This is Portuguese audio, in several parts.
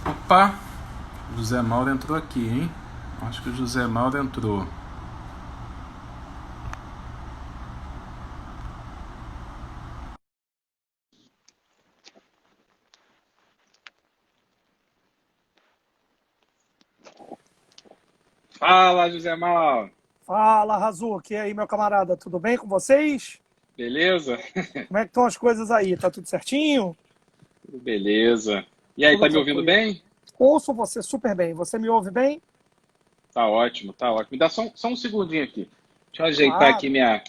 Opa, José Mauro entrou aqui, hein? Acho que o José Mauro entrou. Fala, José Mal. Fala, Razuki. E aí, meu camarada, tudo bem com vocês? Beleza? Como é que estão as coisas aí? Tá tudo certinho? Tudo beleza. E aí, Tudo tá me ouvindo tranquilo. bem? Ouço você super bem. Você me ouve bem? Tá ótimo, tá ótimo. Me dá só um segundinho aqui. Deixa eu ajeitar aqui Claro.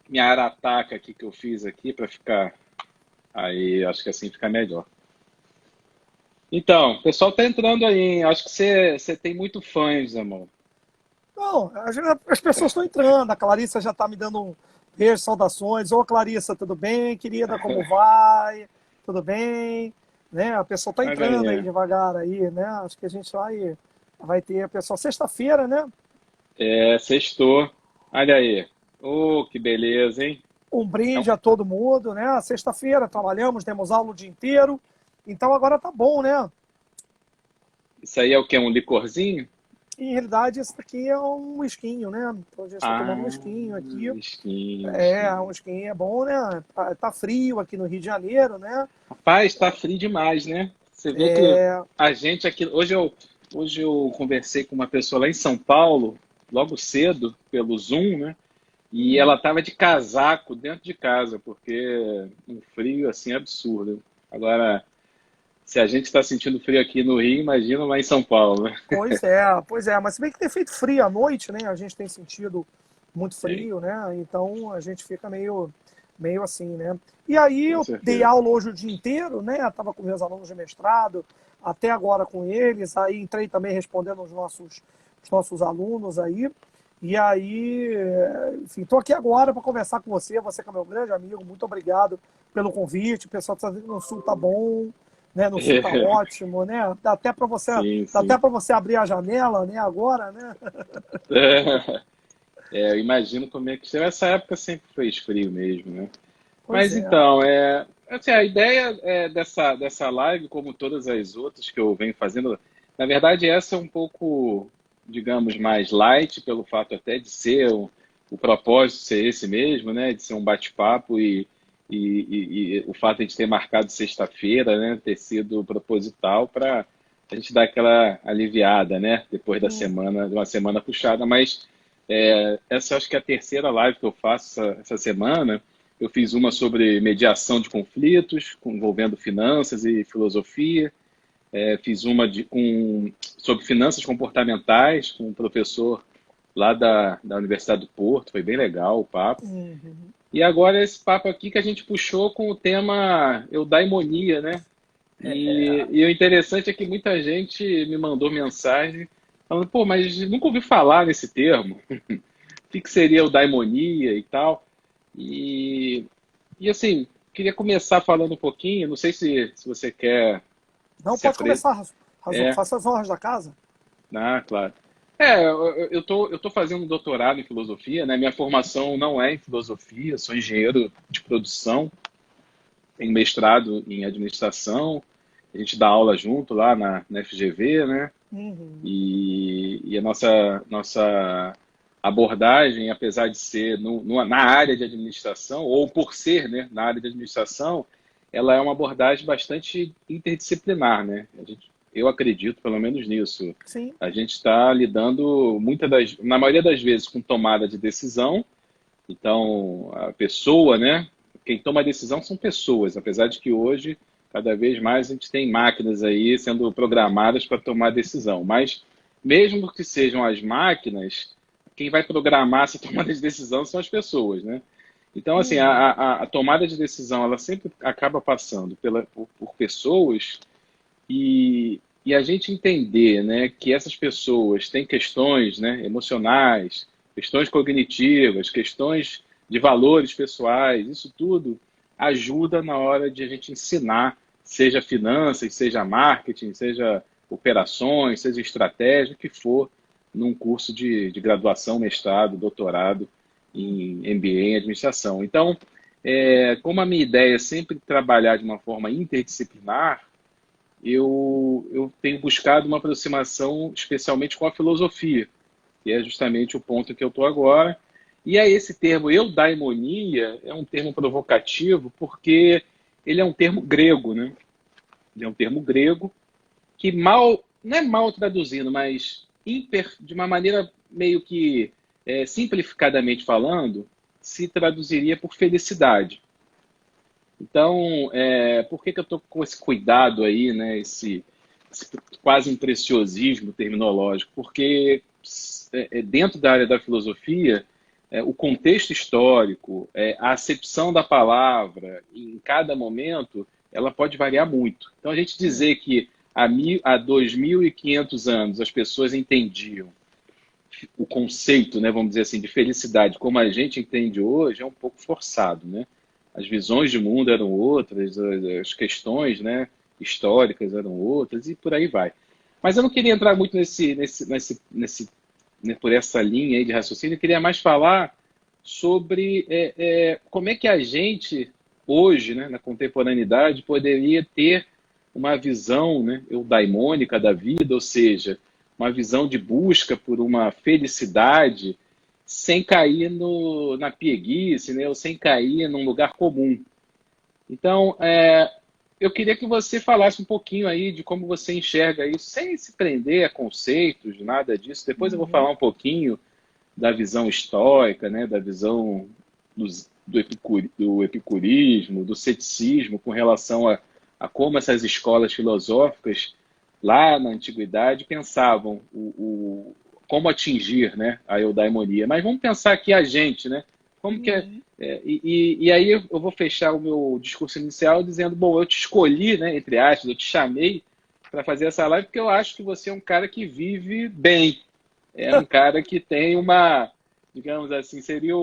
minha arataca aqui que eu fiz aqui para ficar. Aí, acho que assim fica melhor. Então, o pessoal tá entrando aí, hein? Acho que você tem muito fãs, José Mal. Não, as pessoas estão entrando. A Clarissa já está me dando um beijo, saudações. Ô, Clarissa, tudo bem, querida? Como vai? Tudo bem? Né? A pessoa está Olha entrando aí aí. devagar aí, né? Acho que a gente vai ter, pessoal, sexta-feira, né? É, sextou. Olha aí. Oh, que beleza, hein? Um Então, brinde a todo mundo, né? Sexta-feira trabalhamos, demos aula o dia inteiro, então agora tá bom, né? isso aí é o quê? Um licorzinho? E, em realidade, esse daqui é um esquinho, né? Então a gente está tomando um Ah, esquinho aqui. skin, É, skin. um esquinho é bom, né? Tá frio aqui no Rio de Janeiro, né? Rapaz, tá frio demais, né? Você vê que É, a gente aqui. Hoje eu conversei com uma pessoa lá em São Paulo, logo cedo, pelo Zoom, né? E ela tava de casaco dentro de casa, porque um frio assim absurdo. Agora, se a gente está sentindo frio aqui no Rio, imagina lá em São Paulo, né? pois é, mas se bem que tem feito frio à noite, né? A gente tem sentido muito Sim, frio, né? Então a gente fica meio assim, né? E aí com eu dei certeza. aula hoje o dia inteiro, né? Eu estava com meus alunos de mestrado, até agora com eles, aí entrei também respondendo os nossos alunos aí. E aí, enfim, estou aqui agora para conversar com você que é meu grande amigo, muito obrigado pelo convite. O pessoal está dizendo que no Sul tá bom, né? No Sul tá ótimo, né? Sim, dá até sim. para você abrir a janela, né? Agora, né? Eu imagino como é que será. Essa época sempre fez frio mesmo, né? Pois Mas é. então, assim, a ideia dessa live, como todas as outras que eu venho fazendo, na verdade, essa é um pouco, digamos, mais light, pelo fato até de ser o propósito ser esse mesmo, né? De ser um bate-papo e o fato de a gente ter marcado sexta-feira, né? Ter sido proposital para a gente dar aquela aliviada, né? Depois da Uhum. semana, de uma semana puxada. Mas essa acho que é a terceira live que eu faço essa semana. Eu fiz uma sobre mediação de conflitos, envolvendo finanças e filosofia. Fiz uma sobre finanças comportamentais, com um professor lá da Universidade do Porto. Foi bem legal o papo. Uhum. E agora esse papo aqui que a gente puxou com o tema eudaimonia, né? E o interessante é que muita gente me mandou mensagem falando, pô, mas nunca ouvi falar nesse termo. O que seria eudaimonia e tal? E, e assim, queria começar falando um pouquinho, não sei se você quer Não, se pode apre... começar, Razuco. É, Faça as honras da casa. claro. Eu tô fazendo um doutorado em filosofia, né? Minha formação não é em filosofia, sou engenheiro de produção, tenho mestrado em administração, a gente dá aula junto lá na FGV, né? Uhum. E a nossa abordagem, apesar de ser na área de administração, ou por ser, né, na área de administração, ela é uma abordagem bastante interdisciplinar, né? Eu acredito, pelo menos nisso. Sim. A gente está lidando, na maioria das vezes, com tomada de decisão. Então, a pessoa, né? Quem toma a decisão são pessoas, apesar de que hoje, cada vez mais, a gente tem máquinas aí sendo programadas para tomar decisão. Mas, mesmo que sejam as máquinas, quem vai programar essa tomada de decisão são as pessoas, né? Então, assim, Uhum. a tomada de decisão, ela sempre acaba passando por pessoas e a gente entender, né, que essas pessoas têm questões, né, emocionais, questões cognitivas, questões de valores pessoais, isso tudo ajuda na hora de a gente ensinar, seja finanças, seja marketing, seja operações, seja estratégia, o que for, num curso de graduação, mestrado, doutorado em MBA em administração. Então, como a minha ideia é sempre trabalhar de uma forma interdisciplinar, eu tenho buscado uma aproximação especialmente com a filosofia, que é justamente o ponto que eu estou agora. E aí esse termo eudaimonia é um termo provocativo porque ele é um termo grego, né? Ele é um termo grego que não é mal traduzindo, mas de uma maneira meio que simplificadamente falando, se traduziria por felicidade. Então, por que eu estou com esse cuidado aí, né? Esse quase um preciosismo terminológico? Porque dentro da área da filosofia, o contexto histórico, a acepção da palavra em cada momento, ela pode variar muito. Então, a gente dizer que há 2.500 anos as pessoas entendiam o conceito, né, vamos dizer assim, de felicidade como a gente entende hoje é um pouco forçado, né? As visões de mundo eram outras, as questões, né, históricas eram outras e por aí vai. Mas eu não queria entrar muito né, por essa linha aí de raciocínio, eu queria mais falar sobre como é que a gente, hoje, né, na contemporaneidade, poderia ter uma visão, né, eudaimônica da vida, ou seja, uma visão de busca por uma felicidade sem cair na pieguice, né, ou sem cair num lugar comum. Então, eu queria que você falasse um pouquinho aí de como você enxerga isso, sem se prender a conceitos, nada disso. Depois eu vou falar um pouquinho da visão estoica, né, da visão do epicurismo, do ceticismo, com relação a como essas escolas filosóficas lá na antiguidade pensavam como atingir, né, a eudaimonia. Mas vamos pensar aqui a gente, né? Como que e aí eu vou fechar o meu discurso inicial dizendo, bom, eu te escolhi, né, entre aspas, eu te chamei para fazer essa live porque eu acho que você é um cara que vive bem. É um cara que tem uma, digamos assim, seria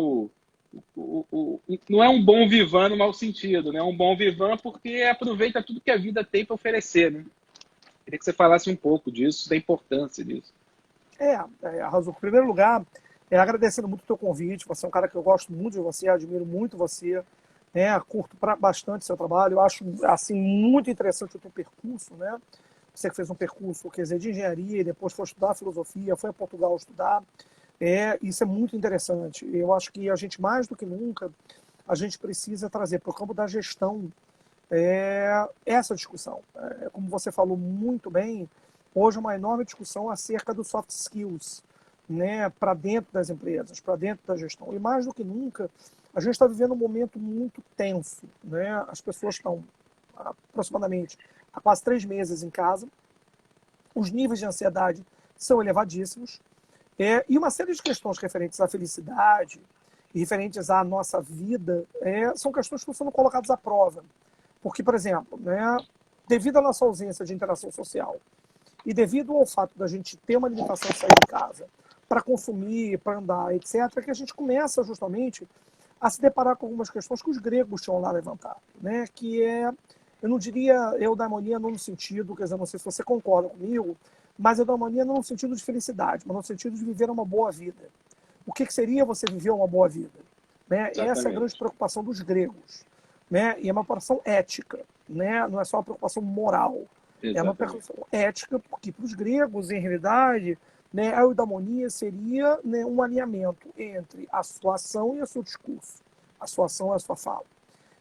não é um bom vivan no mau sentido, né? É um bom vivan porque aproveita tudo que a vida tem para oferecer, né? Queria que você falasse um pouco disso, da importância disso. Arrasou. Em primeiro lugar, agradecendo muito o teu convite. Você é um cara que eu gosto muito de você, admiro muito você, né? Curto bastante seu trabalho. Eu acho assim muito interessante o teu percurso, né? Você que fez um percurso, quer dizer, de engenharia e depois foi estudar filosofia, foi a Portugal estudar. Isso é muito interessante. Eu acho que a gente, mais do que nunca, a gente precisa trazer para o campo da gestão essa discussão. Como você falou muito bem, hoje é uma enorme discussão acerca dos soft skills, né, para dentro das empresas, para dentro da gestão. E mais do que nunca, a gente está vivendo um momento muito tenso, né? As pessoas estão aproximadamente há quase 3 meses em casa, os níveis de ansiedade são elevadíssimos, e uma série de questões referentes à felicidade e referentes à nossa vida são questões que estão sendo colocadas à prova. Porque, por exemplo, né, devido à nossa ausência de interação social e devido ao fato da gente ter uma limitação de sair de casa para consumir, para andar, etc., que a gente começa justamente a se deparar com algumas questões que os gregos tinham lá levantado, né? Que eu não diria eudaimonia não no sentido, quer dizer, não sei se você concorda comigo, mas eudaimonia não no sentido de felicidade, mas no sentido de viver uma boa vida. O que seria você viver uma boa vida? Né? Essa é a grande preocupação dos gregos. Né? E é uma preocupação ética, né? Não é só uma preocupação moral. Exatamente. É uma preocupação ética, porque para os gregos, em realidade, né, a eudaimonia seria, né, um alinhamento entre a sua ação e o seu discurso. A sua ação e a sua fala.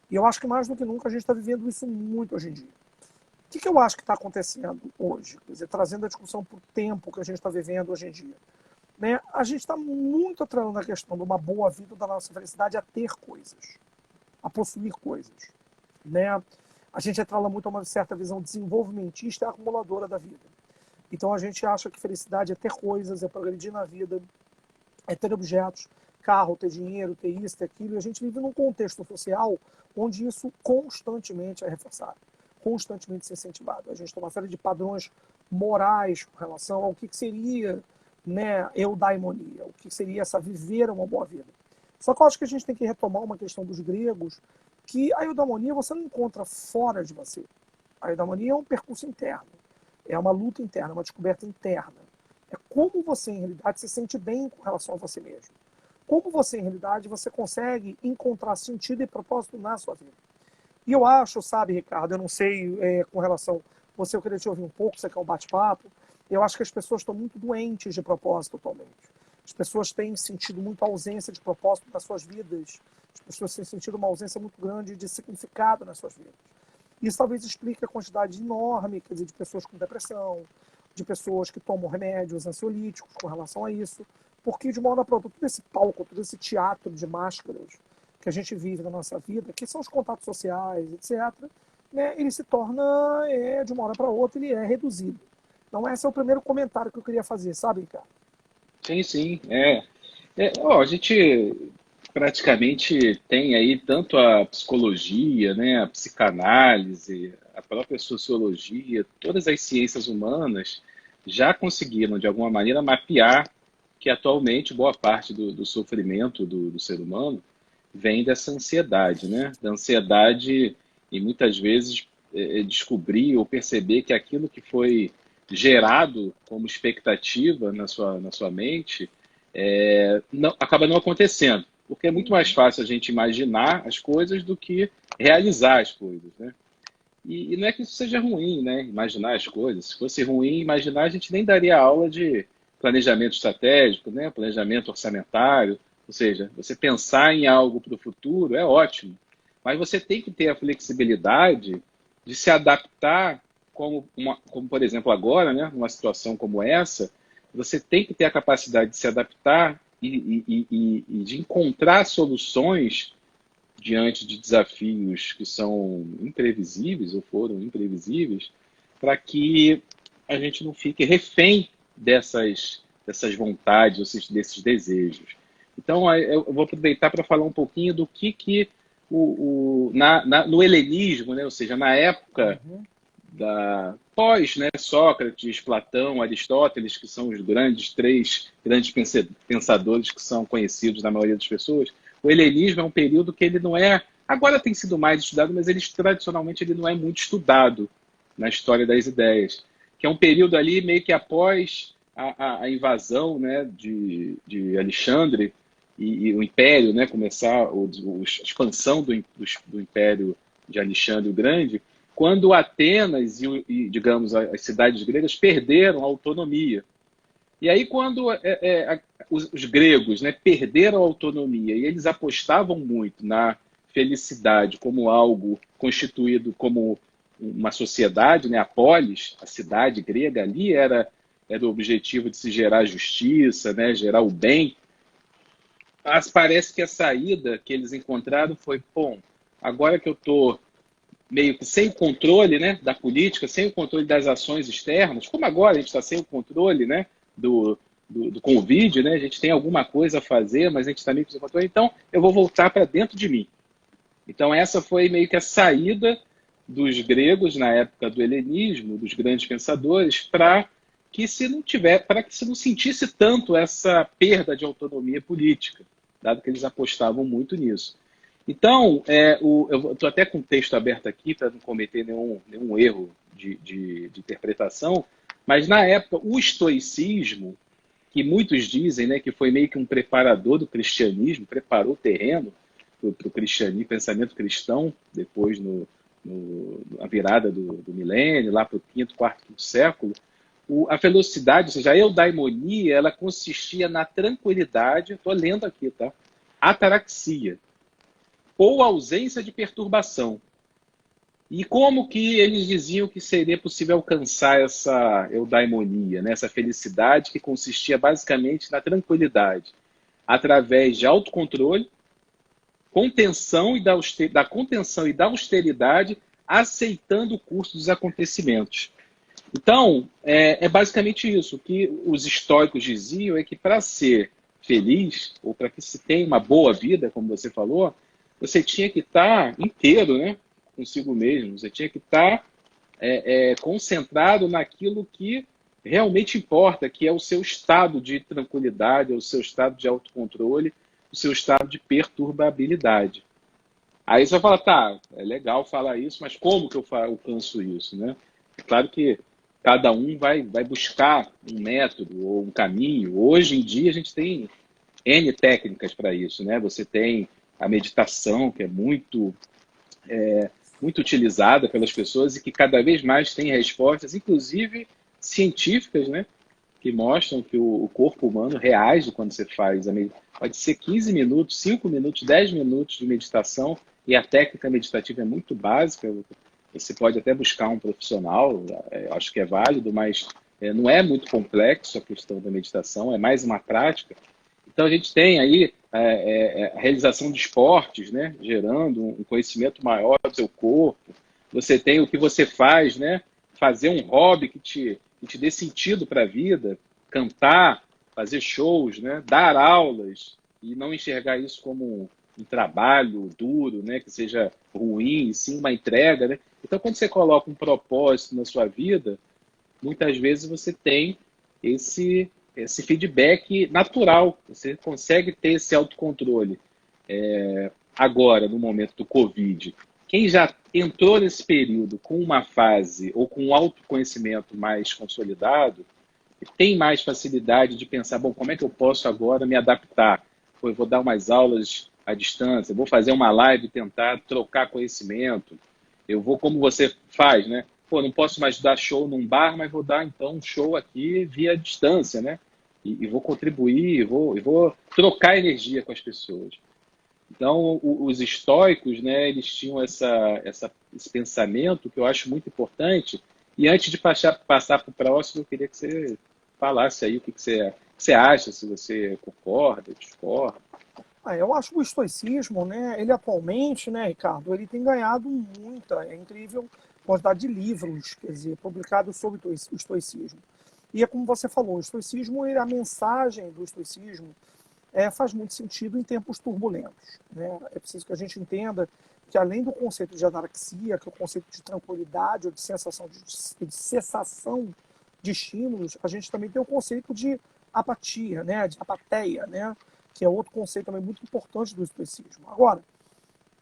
E eu acho que mais do que nunca a gente está vivendo isso muito hoje em dia. O que eu acho que está acontecendo hoje? Quer dizer, trazendo a discussão para o tempo que a gente está vivendo hoje em dia. Né? A gente está muito atrelando a questão de uma boa vida, da nossa felicidade, a ter coisas, a possuir coisas. Né? A gente atrela muito a uma certa visão desenvolvimentista e acumuladora da vida. Então a gente acha que felicidade é ter coisas, é progredir na vida, é ter objetos, carro, ter dinheiro, ter isso, ter aquilo. E a gente vive num contexto social onde isso constantemente é reforçado, constantemente se incentivado. A gente tem uma série de padrões morais com relação ao que seria, né, eudaimonia, o que seria essa viver uma boa vida. Só que eu acho que a gente tem que retomar uma questão dos gregos, que a eudaimonia você não encontra fora de você. A eudaimonia é um percurso interno, é uma luta interna, uma descoberta interna. É como você, em realidade, se sente bem com relação a você mesmo. Como você, em realidade, você consegue encontrar sentido e propósito na sua vida. E eu acho, sabe, Ricardo, eu não sei com relação... eu queria te ouvir um pouco, você quer um bate-papo. Eu acho que as pessoas estão muito doentes de propósito atualmente. As pessoas têm sentido muito a ausência de propósito nas suas vidas. As pessoas têm sentido uma ausência muito grande de significado nas suas vidas. Isso talvez explique a quantidade enorme, quer dizer, de pessoas com depressão, de pessoas que tomam remédios ansiolíticos com relação a isso, porque de uma hora para outra, todo esse palco, todo esse teatro de máscaras que a gente vive na nossa vida, que são os contatos sociais, etc., né, ele se torna, de uma hora para outra, ele é reduzido. Então esse é o primeiro comentário que eu queria fazer, sabe, Ricardo? Sim, sim. A gente praticamente tem aí tanto a psicologia, né, a psicanálise, a própria sociologia, todas as ciências humanas já conseguiram, de alguma maneira, mapear que atualmente boa parte do sofrimento do ser humano vem dessa ansiedade, né? Da ansiedade e muitas vezes descobrir ou perceber que aquilo que foi gerado como expectativa na sua mente acaba não acontecendo, porque é muito mais fácil a gente imaginar as coisas do que realizar as coisas, né? E não é que isso seja ruim, né? Imaginar as coisas. Se fosse ruim imaginar, a gente nem daria aula de planejamento estratégico, né? Planejamento orçamentário. Ou seja, você pensar em algo para o futuro é ótimo, mas você tem que ter a flexibilidade de se adaptar, como, por exemplo, agora, né? Numa situação como essa, você tem que ter a capacidade de se adaptar e de encontrar soluções diante de desafios que são imprevisíveis ou foram imprevisíveis, para que a gente não fique refém dessas vontades, desses desejos. Então, eu vou aproveitar para falar um pouquinho do que no helenismo, né? Ou seja, na época da pós, né, Sócrates, Platão, Aristóteles, que são os três grandes pensadores que são conhecidos na maioria das pessoas. O helenismo é um período que ele não é, agora tem sido mais estudado, mas tradicionalmente ele não é muito estudado na história das ideias, que é um período ali meio que após a invasão, né, de Alexandre e o Império, né, começar a expansão do Império de Alexandre o Grande, quando Atenas e digamos, as cidades gregas perderam a autonomia. E aí, quando os gregos, né, perderam a autonomia e eles apostavam muito na felicidade como algo constituído como uma sociedade, né, a polis, a cidade grega ali era o objetivo de se gerar justiça, né, gerar o bem. Mas parece que a saída que eles encontraram foi, bom, agora que eu estou meio que sem o controle, né, da política, sem o controle das ações externas, como agora a gente está sem o controle, né, do Covid, né, a gente tem alguma coisa a fazer, mas a gente está meio que sem controle, então eu vou voltar para dentro de mim. Então essa foi meio que a saída dos gregos na época do helenismo, dos grandes pensadores, para que se não sentisse tanto essa perda de autonomia política, dado que eles apostavam muito nisso. Então, eu estou até com o texto aberto aqui para não cometer nenhum erro de interpretação, mas na época o estoicismo, que muitos dizem, né, que foi meio que um preparador do cristianismo, preparou o terreno para o cristianismo, pensamento cristão, depois na virada do milênio, lá para o quinto, quarto, quinto século, a velocidade, ou seja, a eudaimonia, ela consistia na tranquilidade, estou lendo aqui, tá? Ataraxia, ou ausência de perturbação. E como que eles diziam que seria possível alcançar essa eudaimonia, né? Essa felicidade que consistia basicamente na tranquilidade, através de autocontrole, contenção da contenção e da austeridade, aceitando o curso dos acontecimentos. Então, é basicamente isso. O que os estoicos diziam é que para ser feliz, ou para que se tenha uma boa vida, como você falou, você tinha que estar inteiro, né, consigo mesmo. Você tinha que estar concentrado naquilo que realmente importa, que é o seu estado de tranquilidade, o seu estado de autocontrole, o seu estado de perturbabilidade. Aí você vai falar, tá, é legal falar isso, mas como que eu alcanço isso, né? É claro que cada um vai buscar um método ou um caminho. Hoje em dia a gente tem N técnicas para isso, né? Você tem a meditação, que é muito muito utilizada pelas pessoas e que cada vez mais tem respostas, inclusive científicas, né? Que mostram que o corpo humano reage quando você faz a meditação. Pode ser 15 minutos, 5 minutos, 10 minutos de meditação, e a técnica meditativa é muito básica. Você pode até buscar um profissional, acho que é válido, mas não é muito complexo a questão da meditação, é mais uma prática. Então a gente tem aí a realização de esportes, né, gerando um conhecimento maior do seu corpo. Você tem o que você faz, né, fazer um hobby que te dê sentido para a vida, cantar, fazer shows, né, dar aulas e não enxergar isso como um trabalho duro, né, que seja ruim, e sim uma entrega, né? Então quando você coloca um propósito na sua vida, muitas vezes você tem esse feedback natural, você consegue ter esse autocontrole. Agora, no momento do Covid, quem já entrou nesse período com uma fase ou com um autoconhecimento mais consolidado, tem mais facilidade de pensar, bom, como é que eu posso agora me adaptar? Pô, eu vou dar umas aulas à distância, vou fazer uma live e tentar trocar conhecimento. Eu vou, como você faz, né? Pô, não posso mais dar show num bar, mas vou dar, então, um show aqui via distância, né? E vou contribuir, vou trocar energia com as pessoas. Então, os estoicos, né, eles tinham esse pensamento que eu acho muito importante. E antes de passar para o próximo, eu queria que você falasse aí o que você acha, se você concorda, discorda. Eu acho que o estoicismo, né, ele atualmente, né, Ricardo, ele tem ganhado é incrível quantidade de livros, quer dizer, publicados sobre o estoicismo. E é como você falou, o estoicismo, a mensagem do estoicismo faz muito sentido em tempos turbulentos, né? É preciso que a gente entenda que, além do conceito de ataraxia, que é o conceito de tranquilidade ou de sensação de cessação de estímulos, a gente também tem o conceito de apatia, né? De apateia, né? Que é outro conceito também muito importante do estoicismo. Agora,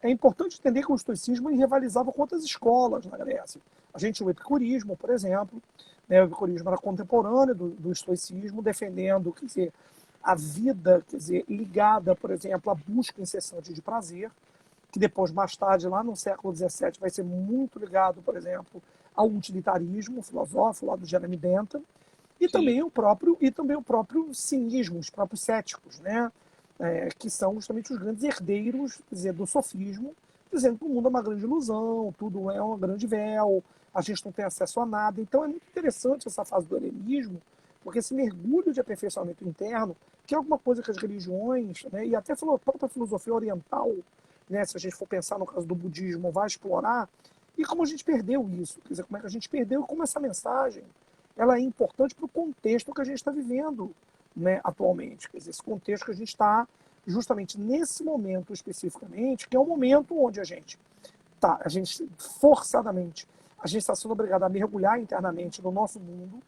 é importante entender que o estoicismo rivalizava com outras escolas na Grécia. A gente tinha o epicurismo, por exemplo, né? O epicurismo era contemporâneo do estoicismo, defendendo, quer dizer, a vida, quer dizer, ligada, por exemplo, à busca incessante de prazer, que depois, mais tarde, lá no século XVII, vai ser muito ligado, por exemplo, ao utilitarismo filosófico, lá do Jeremy Bentham, e também o próprio cinismo, os próprios céticos, né? Que são justamente os grandes herdeiros, quer dizer, do sofismo, dizendo que o mundo é uma grande ilusão, tudo é uma grande véu, a gente não tem acesso a nada. Então é muito interessante essa fase do helenismo, porque esse mergulho de aperfeiçoamento interno, que é alguma coisa que as religiões, né, e até a própria filosofia oriental, né, se a gente for pensar no caso do budismo, vai explorar, e como a gente perdeu isso, quer dizer, como é que a gente perdeu, e como essa mensagem ela é importante para o contexto que a gente está vivendo, né, atualmente. Quer dizer, esse contexto que a gente está justamente nesse momento especificamente, que é o momento onde a gente forçadamente, a gente está sendo obrigado a mergulhar internamente no nosso mundo.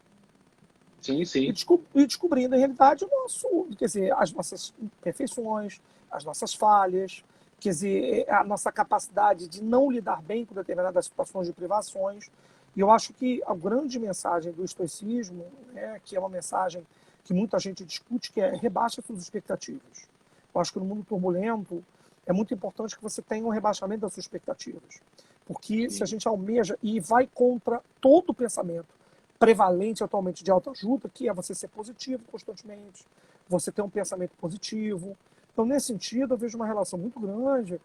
Sim, sim. E descobrindo, na realidade, quer dizer, as nossas imperfeições, as nossas falhas, quer dizer, a nossa capacidade de não lidar bem com determinadas situações de privações. E eu acho que a grande mensagem do estoicismo, né, que é uma mensagem que muita gente discute, que é rebaixa suas expectativas. Eu acho que no mundo turbulento é muito importante que você tenha um rebaixamento das suas expectativas. Porque se a gente almeja e vai contra todo o pensamento prevalente atualmente de autoajuda, que é você ser positivo constantemente, você ter um pensamento positivo. Então, nesse sentido, eu vejo uma relação muito grande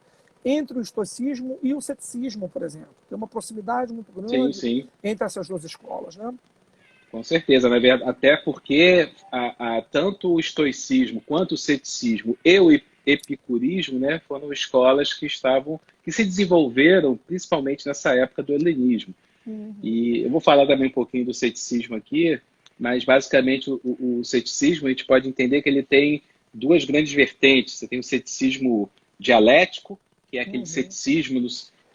entre o estoicismo e o ceticismo, por exemplo. Tem uma proximidade muito grande entre essas duas escolas, né? Com certeza, na verdade, até porque tanto o estoicismo quanto o ceticismo e o epicurismo, né, foram escolas que se desenvolveram principalmente nessa época do helenismo. E eu vou falar também um pouquinho do ceticismo aqui, mas basicamente o ceticismo a gente pode entender que ele tem duas grandes vertentes. Você tem o ceticismo dialético, que é aquele ceticismo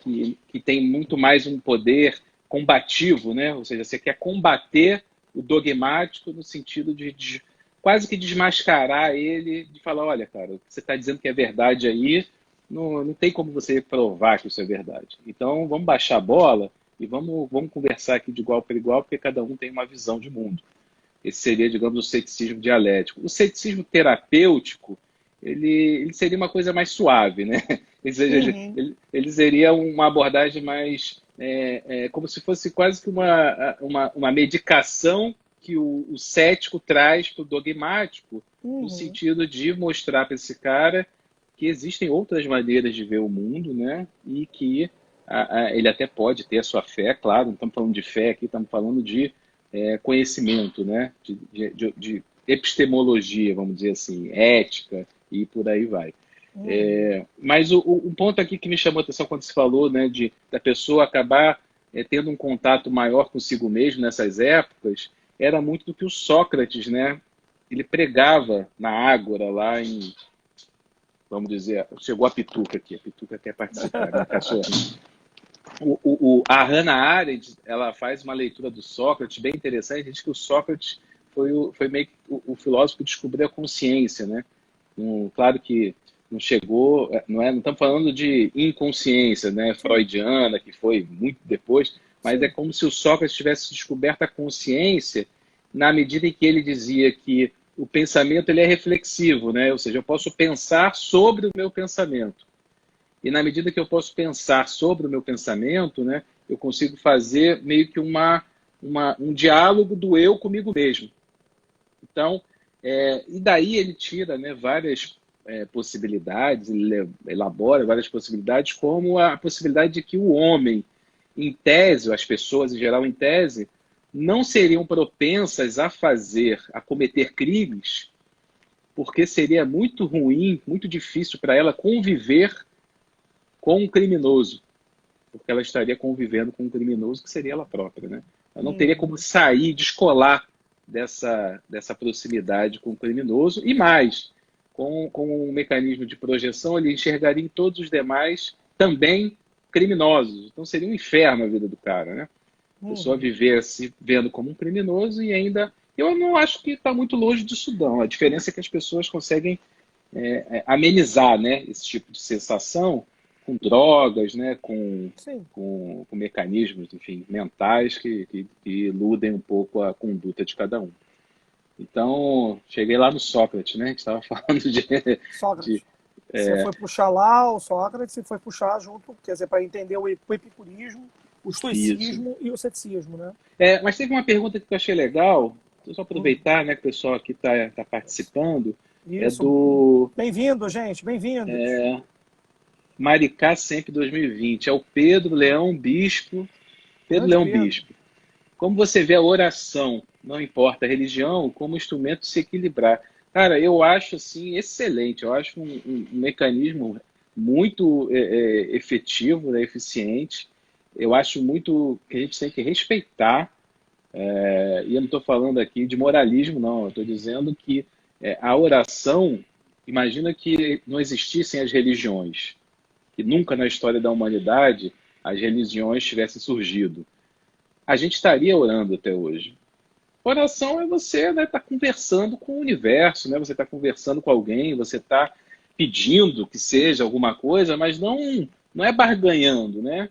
que tem muito mais um poder combativo, né? Ou seja, você quer combater o dogmático no sentido de quase que desmascarar ele, de falar, olha, cara, o que você está dizendo que é verdade aí, não tem como você provar que isso é verdade. Então, vamos baixar a bola e vamos conversar aqui de igual para igual, porque cada um tem uma visão de mundo. Esse seria, digamos, o ceticismo dialético. O ceticismo terapêutico, ele seria uma coisa mais suave, né? Uhum. Ele seria uma abordagem mais, como se fosse quase que uma medicação que o cético traz para o dogmático, no Uhum. sentido de mostrar para esse cara que existem outras maneiras de ver o mundo, né? E que ele até pode ter a sua fé, claro, não estamos falando de fé aqui, estamos falando de conhecimento, né? De epistemologia, vamos dizer assim, ética e por aí vai. Uhum. Mas um ponto aqui que me chamou a atenção quando se falou, né, da pessoa acabar tendo um contato maior consigo mesmo nessas épocas, era muito do que o Sócrates, né? Ele pregava na Ágora, lá em, vamos dizer, chegou a Pituca quer participar, minha cachorra. A Hannah Arendt, ela faz uma leitura do Sócrates bem interessante, diz que o Sócrates foi meio que o filósofo que descobriu a consciência, né? Claro que não chegou, não estamos falando de inconsciência, né, Sim, freudiana, que foi muito depois, mas é sim. como se o Sócrates tivesse descoberto a consciência na medida em que ele dizia que o pensamento ele é reflexivo, né? Ou seja, eu posso pensar sobre o meu pensamento. E na medida que eu posso pensar sobre o meu pensamento, né, eu consigo fazer meio que um diálogo do eu comigo mesmo. Então, e daí ele tira, né, várias possibilidades, ele elabora várias possibilidades, como a possibilidade de que o homem, em tese, as pessoas em geral em tese, não seriam propensas a cometer crimes, porque seria muito ruim, muito difícil para ela conviver com um criminoso, porque ela estaria convivendo com um criminoso que seria ela própria, né? Ela não teria como Uhum. sair, descolar dessa proximidade com o criminoso, e mais, com um mecanismo de projeção, ele enxergaria em todos os demais também criminosos. Então seria um inferno a vida do cara, né? A pessoa Uhum. viver se vendo como um criminoso e ainda... Eu não acho que está muito longe disso, não. A diferença é que as pessoas conseguem amenizar, né, esse tipo de sensação com drogas, né, Sim. com mecanismos, enfim, mentais que iludem um pouco a conduta de cada um. Então, cheguei lá no Sócrates, né? A gente estava falando de Sócrates. Você foi puxar lá o Sócrates e foi puxar junto, quer dizer, para entender o epicurismo, o isso. estoicismo e o ceticismo, né? Mas teve uma pergunta que eu achei legal, deixa eu só Hum. aproveitar, né, que o pessoal aqui está participando, é Isso. do Bem-vindo, gente, bem-vindos. Maricá Sempre 2020, é o Pedro Leão Bispo. Pedro Grande Leão Pedro. Bispo. Como você vê a oração, não importa a religião, como instrumento de se equilibrar? Cara, eu acho assim excelente. Eu acho um mecanismo muito efetivo, né, eficiente. Eu acho muito que a gente tem que respeitar. E eu não estou falando aqui de moralismo, não. Eu estou dizendo que a oração, imagina que não existissem as religiões, que nunca na história da humanidade as religiões tivessem surgido. A gente estaria orando até hoje. Oração é você, né, tá conversando com o universo, né? Você está conversando com alguém, você está pedindo que seja alguma coisa, mas não é barganhando, né?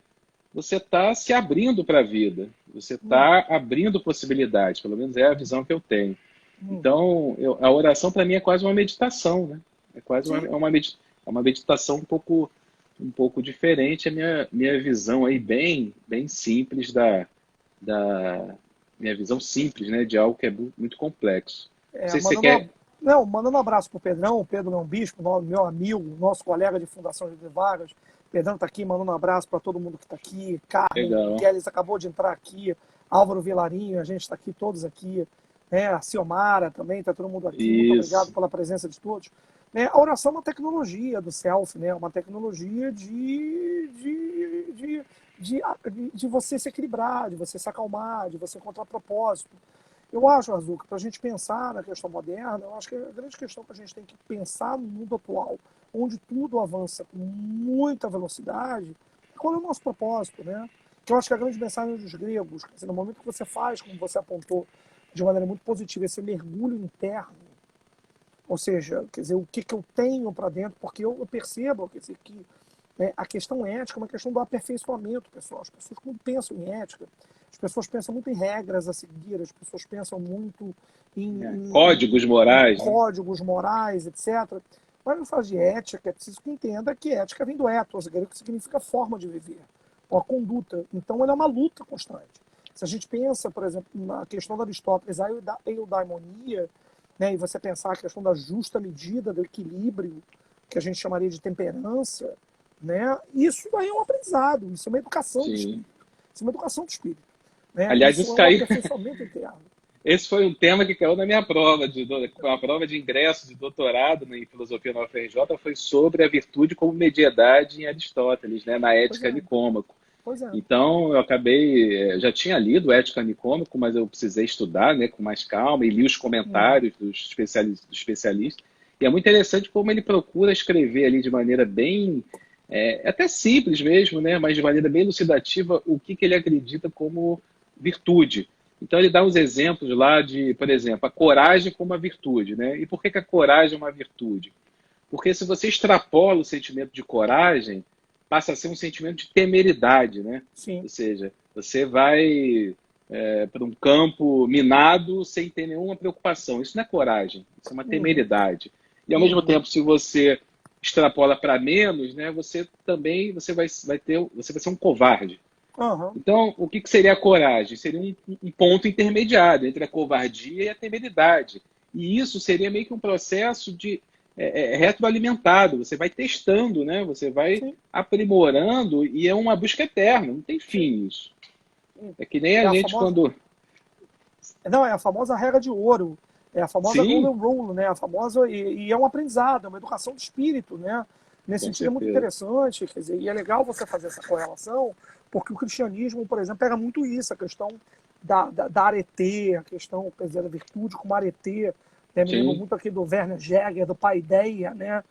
Você está se abrindo para a vida, você Hum, está abrindo possibilidades, pelo menos é a visão que eu tenho. hum. Então, a oração para mim é quase uma meditação, né? É quase Sim, é uma meditação um pouco diferente, a minha visão aí bem simples da minha visão simples, né, de algo que é muito complexo. Não sei se você mandando quer. não, mandando um abraço pro Pedrão, o Pedro Leão Bispo, meu amigo, nosso colega de Fundação de Vargas. Pedrão tá aqui, mandando um abraço para todo mundo que está aqui. Carmen Legal. Guedes acabou de entrar aqui. Álvaro Vilarinho, a gente está aqui, todos aqui. A Ciomara também, está todo mundo aqui. Muito obrigado Isso. pela presença de todos. A oração é uma tecnologia do self, né? Uma tecnologia de você se equilibrar, de você se acalmar, de você encontrar propósito. Eu acho, Azul, que para a gente pensar na questão moderna, eu acho que a grande questão que a gente tem que pensar no mundo atual, onde tudo avança com muita velocidade, qual é o nosso propósito, né? Que eu acho que a grande mensagem dos gregos, quer dizer, no momento que você faz, como você apontou, de maneira muito positiva, esse mergulho interno, ou seja, quer dizer, o que, que eu tenho para dentro, porque eu percebo, quer dizer, que a questão ética é uma questão do aperfeiçoamento, pessoal. As pessoas, quando pensam em ética, as pessoas pensam muito em regras a seguir, as pessoas pensam muito em Códigos em morais, né? códigos morais, etc. Quando ele fala de ética, é preciso que entenda que ética vem do ethos grego, que significa forma de viver, ou a conduta. Então, ela é uma luta constante. Se a gente pensa, por exemplo, na questão da Aristóteles, a eudaimonia, né, e você pensar a questão da justa medida, do equilíbrio, que a gente chamaria de temperança, né, isso aí é um aprendizado, isso é uma educação do Sim. espírito. Isso é uma educação do espírito. Né? Aliás, Isso isso é um caiu. aperfeiçoamento interno. Esse foi um tema que caiu na minha prova, uma prova de ingresso de doutorado em filosofia na UFRJ, foi sobre a virtude como mediedade em Aristóteles, né, na Pois Ética é, Nicômaco. pois é. Então, eu acabei, já tinha lido Ética Nicômaco, mas eu precisei estudar, né, com mais calma, e li os Uhum. comentários dos especialistas. E é muito interessante como ele procura escrever ali de maneira bem, até simples mesmo, né, mas de maneira bem elucidativa, o que ele acredita como virtude. Então, ele dá uns exemplos lá de, por exemplo, a coragem como uma virtude, né? E por que a coragem é uma virtude? Porque se você extrapola o sentimento de coragem, passa a ser um sentimento de temeridade, né? Sim. Ou seja, você vai para um campo minado sem ter nenhuma preocupação. Isso não é coragem, isso é uma Uhum. temeridade. E ao mesmo Uhum. tempo, se você extrapola para menos, né, você também você vai ser um covarde. Aham. Então, o que seria a coragem? Seria um ponto intermediário entre a covardia e a temeridade. E isso seria meio que um processo de retroalimentado. Você vai testando, né? Você vai Sim, aprimorando e é uma busca eterna. Não tem sim. fim isso. É que nem É a a gente famosa, quando... não, é a famosa regra de ouro, é a famosa Sim, golden rule, né? A famosa e é um aprendizado, é uma educação do espírito, né? Nesse com sentido é muito certeza. interessante, quer dizer, e é legal você fazer essa correlação, porque o cristianismo, por exemplo, pega muito isso, a questão da arete, a questão, quer dizer, da virtude como arete, né? Me lembro Sim, muito aqui do Werner Jäger, do Paideia, né?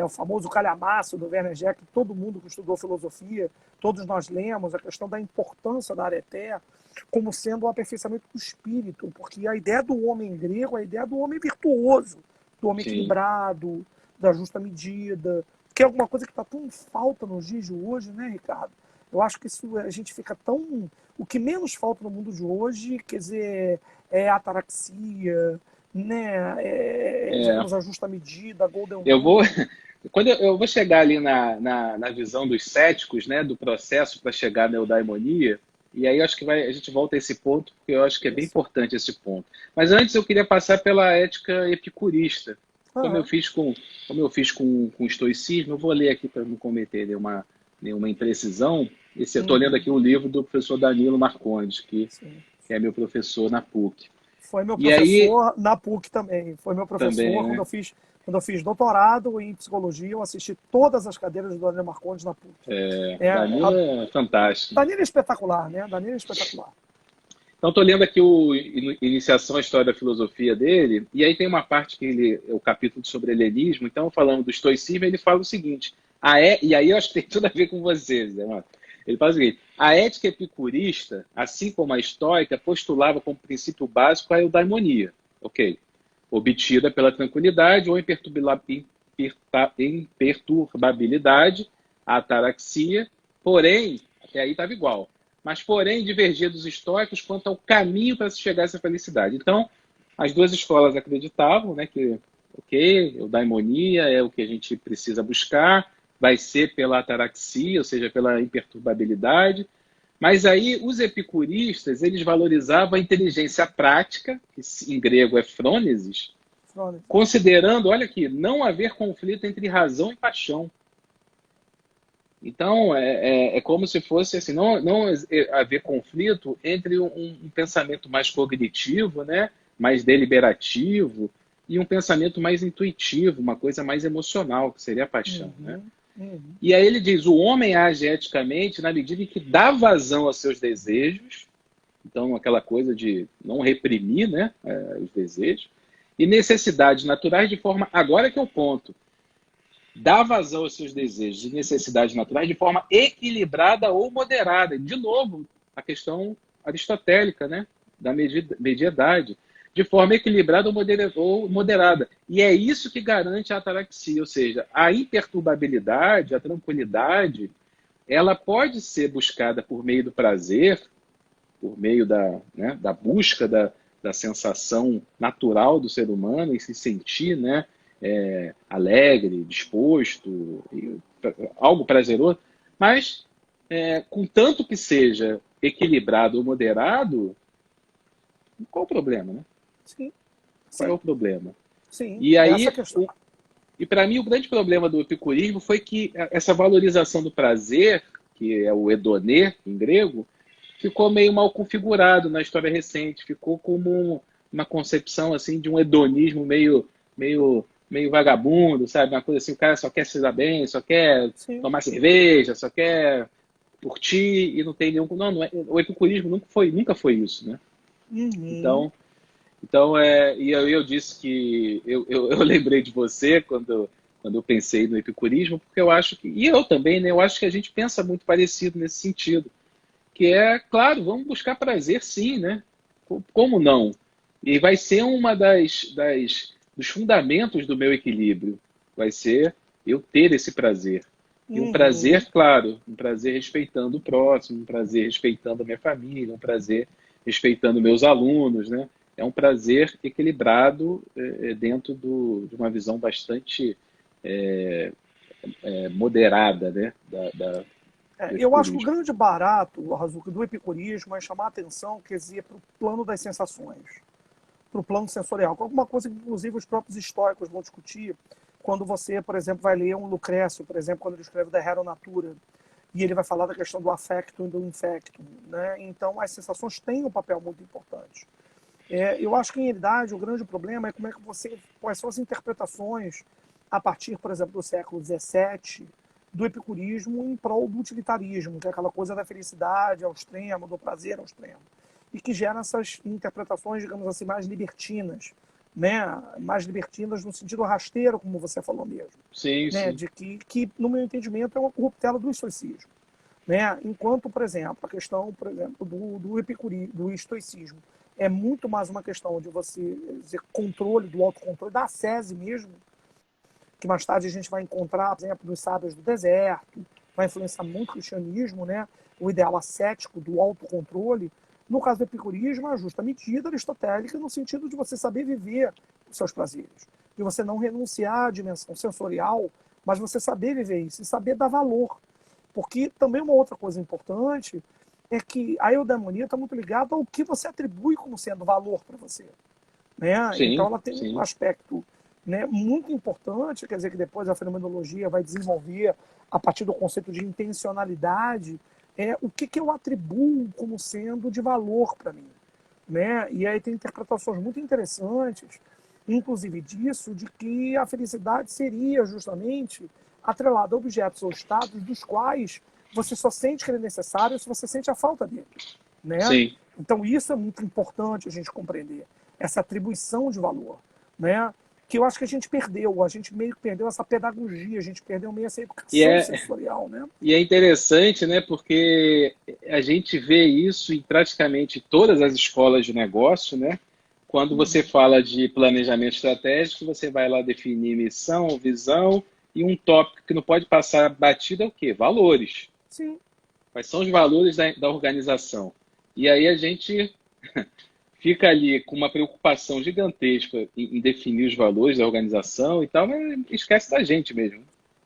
O famoso calhamaço do Werner Jäger, que todo mundo que estudou filosofia, todos nós lemos, a questão da importância da arete, como sendo o aperfeiçoamento do espírito, porque a ideia do homem grego é a ideia do homem virtuoso, do homem sim. equilibrado, da justa medida, que é alguma coisa que está tão em falta nos dias de hoje, né, Ricardo? Eu acho que isso a gente fica tão. O que menos falta no mundo de hoje, quer dizer, é a ataraxia, né? É, Digamos, a justa medida, a golden eu vou... rule. Quando eu vou chegar ali na visão dos céticos, né, do processo para chegar na eudaimonia, e aí eu acho que a gente volta a esse ponto, porque eu acho que é bem Isso. importante esse ponto. Mas antes eu queria passar pela ética epicurista, como eu Aham. fiz com o estoicismo. Eu vou ler aqui para não cometer nenhuma imprecisão. Eu estou lendo Uhum. aqui um livro do professor Danilo Marcondes, Sim. que é meu professor na PUC. Foi meu E aí, professor na PUC também. Foi meu também, professor né, quando eu fiz doutorado em psicologia, eu assisti todas as cadeiras do Daniel Marcondes na PUC. Danilo é fantástico. Danilo é espetacular, né? Danilo é espetacular. Então, estou lendo aqui Iniciação à História da Filosofia dele, e aí tem uma parte o capítulo sobre helenismo. Então, falando do estoicismo, ele fala o seguinte, e aí eu acho que tem tudo a ver com vocês, né, mano? Ele fala o seguinte: a ética epicurista, assim como a estoica, postulava como princípio básico a eudaimonia, ok? Obtida pela tranquilidade ou imperturbabilidade, a ataraxia, porém, até aí estava igual, mas porém divergia dos estoicos quanto ao caminho para se chegar a essa felicidade. Então, as duas escolas acreditavam, né, que, ok, eudaimonia é o que a gente precisa buscar, vai ser pela ataraxia, ou seja, pela imperturbabilidade. Mas aí os epicuristas, eles valorizavam a inteligência prática, que em grego é frônesis, Flores. considerando, olha aqui, não haver conflito entre razão e paixão. Então, é como se fosse assim, não haver conflito entre um pensamento mais cognitivo, né, mais deliberativo, e um pensamento mais intuitivo, uma coisa mais emocional, que seria a paixão, né? Uhum. Uhum. E aí ele diz, o homem age eticamente na medida em que dá vazão aos seus desejos, então aquela coisa de não reprimir, né, os desejos, e necessidades naturais de forma, agora que é o ponto, dá vazão aos seus desejos e necessidades naturais de forma equilibrada ou moderada. De novo, a questão aristotélica, né, da mediedade, de forma equilibrada ou moderada. E é isso que garante a ataraxia, ou seja, a imperturbabilidade, a tranquilidade, ela pode ser buscada por meio do prazer, por meio da busca da sensação natural do ser humano e se sentir, né, alegre, disposto, algo prazeroso, mas contanto que seja equilibrado ou moderado, qual o problema, né? Sim, Qual é o sim, problema? sim. E Essa é a aí, questão. e para mim, o grande problema do epicurismo foi que essa valorização do prazer, que é o hedonê em grego, ficou meio mal configurado na história recente, ficou como uma concepção assim de um hedonismo meio vagabundo, sabe? Uma coisa assim, o cara só quer se dar bem, só quer Sim. tomar cerveja, só quer curtir e não tem nenhum... Não é... O epicurismo nunca foi isso, né? Uhum. Então, e eu disse que eu lembrei de você quando eu pensei no epicurismo, porque eu acho que, e eu também, né? Eu acho que a gente pensa muito parecido nesse sentido, que é, claro, vamos buscar prazer sim, né? Como não? E vai ser uma dos fundamentos do meu equilíbrio, vai ser eu ter esse prazer. E um Uhum. prazer, claro, um prazer respeitando o próximo, um prazer respeitando a minha família, um prazer respeitando meus alunos, né? É um prazer equilibrado dentro de uma visão bastante moderada, né? Do Eu acho que o epicurismo. grande barato, Razuca, do epicurismo é chamar a atenção, quer dizer, para o plano das sensações, para o plano sensorial, que é alguma coisa que, inclusive, os próprios estoicos vão discutir quando você, por exemplo, vai ler um Lucrécio, por exemplo, quando ele escreve Da Hero Natura, e ele vai falar da questão do affectum e do infectum, né? Então, as sensações têm um papel muito importante. Eu acho que, em realidade, o grande problema é como é que quais são as interpretações a partir, por exemplo, do século XVII, do epicurismo em prol do utilitarismo, que é aquela coisa da felicidade ao extremo, do prazer ao extremo, e que gera essas interpretações, digamos assim, mais libertinas, né? Mais libertinas no sentido rasteiro, como você falou mesmo, Sim, né? sim. De que no meu entendimento, é uma corruptela do estoicismo. Né? Enquanto, por exemplo, a questão, por exemplo, do estoicismo é muito mais uma questão de você dizer, controle, do autocontrole, da ascese mesmo, que mais tarde a gente vai encontrar, por exemplo, nos sábios do deserto, vai influenciar muito o cristianismo, né? O ideal ascético do autocontrole. No caso do epicurismo, a justa medida aristotélica, no sentido de você saber viver os seus prazeres, de você não renunciar à dimensão sensorial, mas você saber viver isso e saber dar valor. Porque também uma outra coisa importante é que a eudaimonia está muito ligada ao que você atribui como sendo valor para você. Né? Então Sim, ela tem um sim. aspecto, né, muito importante, quer dizer que depois a fenomenologia vai desenvolver a partir do conceito de intencionalidade, o que eu atribuo como sendo de valor para mim. Né? E aí tem interpretações muito interessantes, inclusive disso, de que a felicidade seria justamente atrelada a objetos ou estados dos quais você só sente que ele é necessário se você sente a falta dele. Né? Sim. Então isso é muito importante a gente compreender, essa atribuição de valor. Né? Que eu acho que a gente meio que perdeu essa pedagogia, a gente perdeu meio essa E educação é, sensorial. Né? e é interessante, né? Porque a gente vê isso em praticamente todas as escolas de negócio, né? Quando você Uhum. fala de planejamento estratégico, você vai lá definir missão, visão e um tópico que não pode passar batida é o quê? Valores. Sim. Quais são os valores da organização? E aí a gente fica ali com uma preocupação gigantesca em definir os valores da organização e tal, mas esquece da gente mesmo.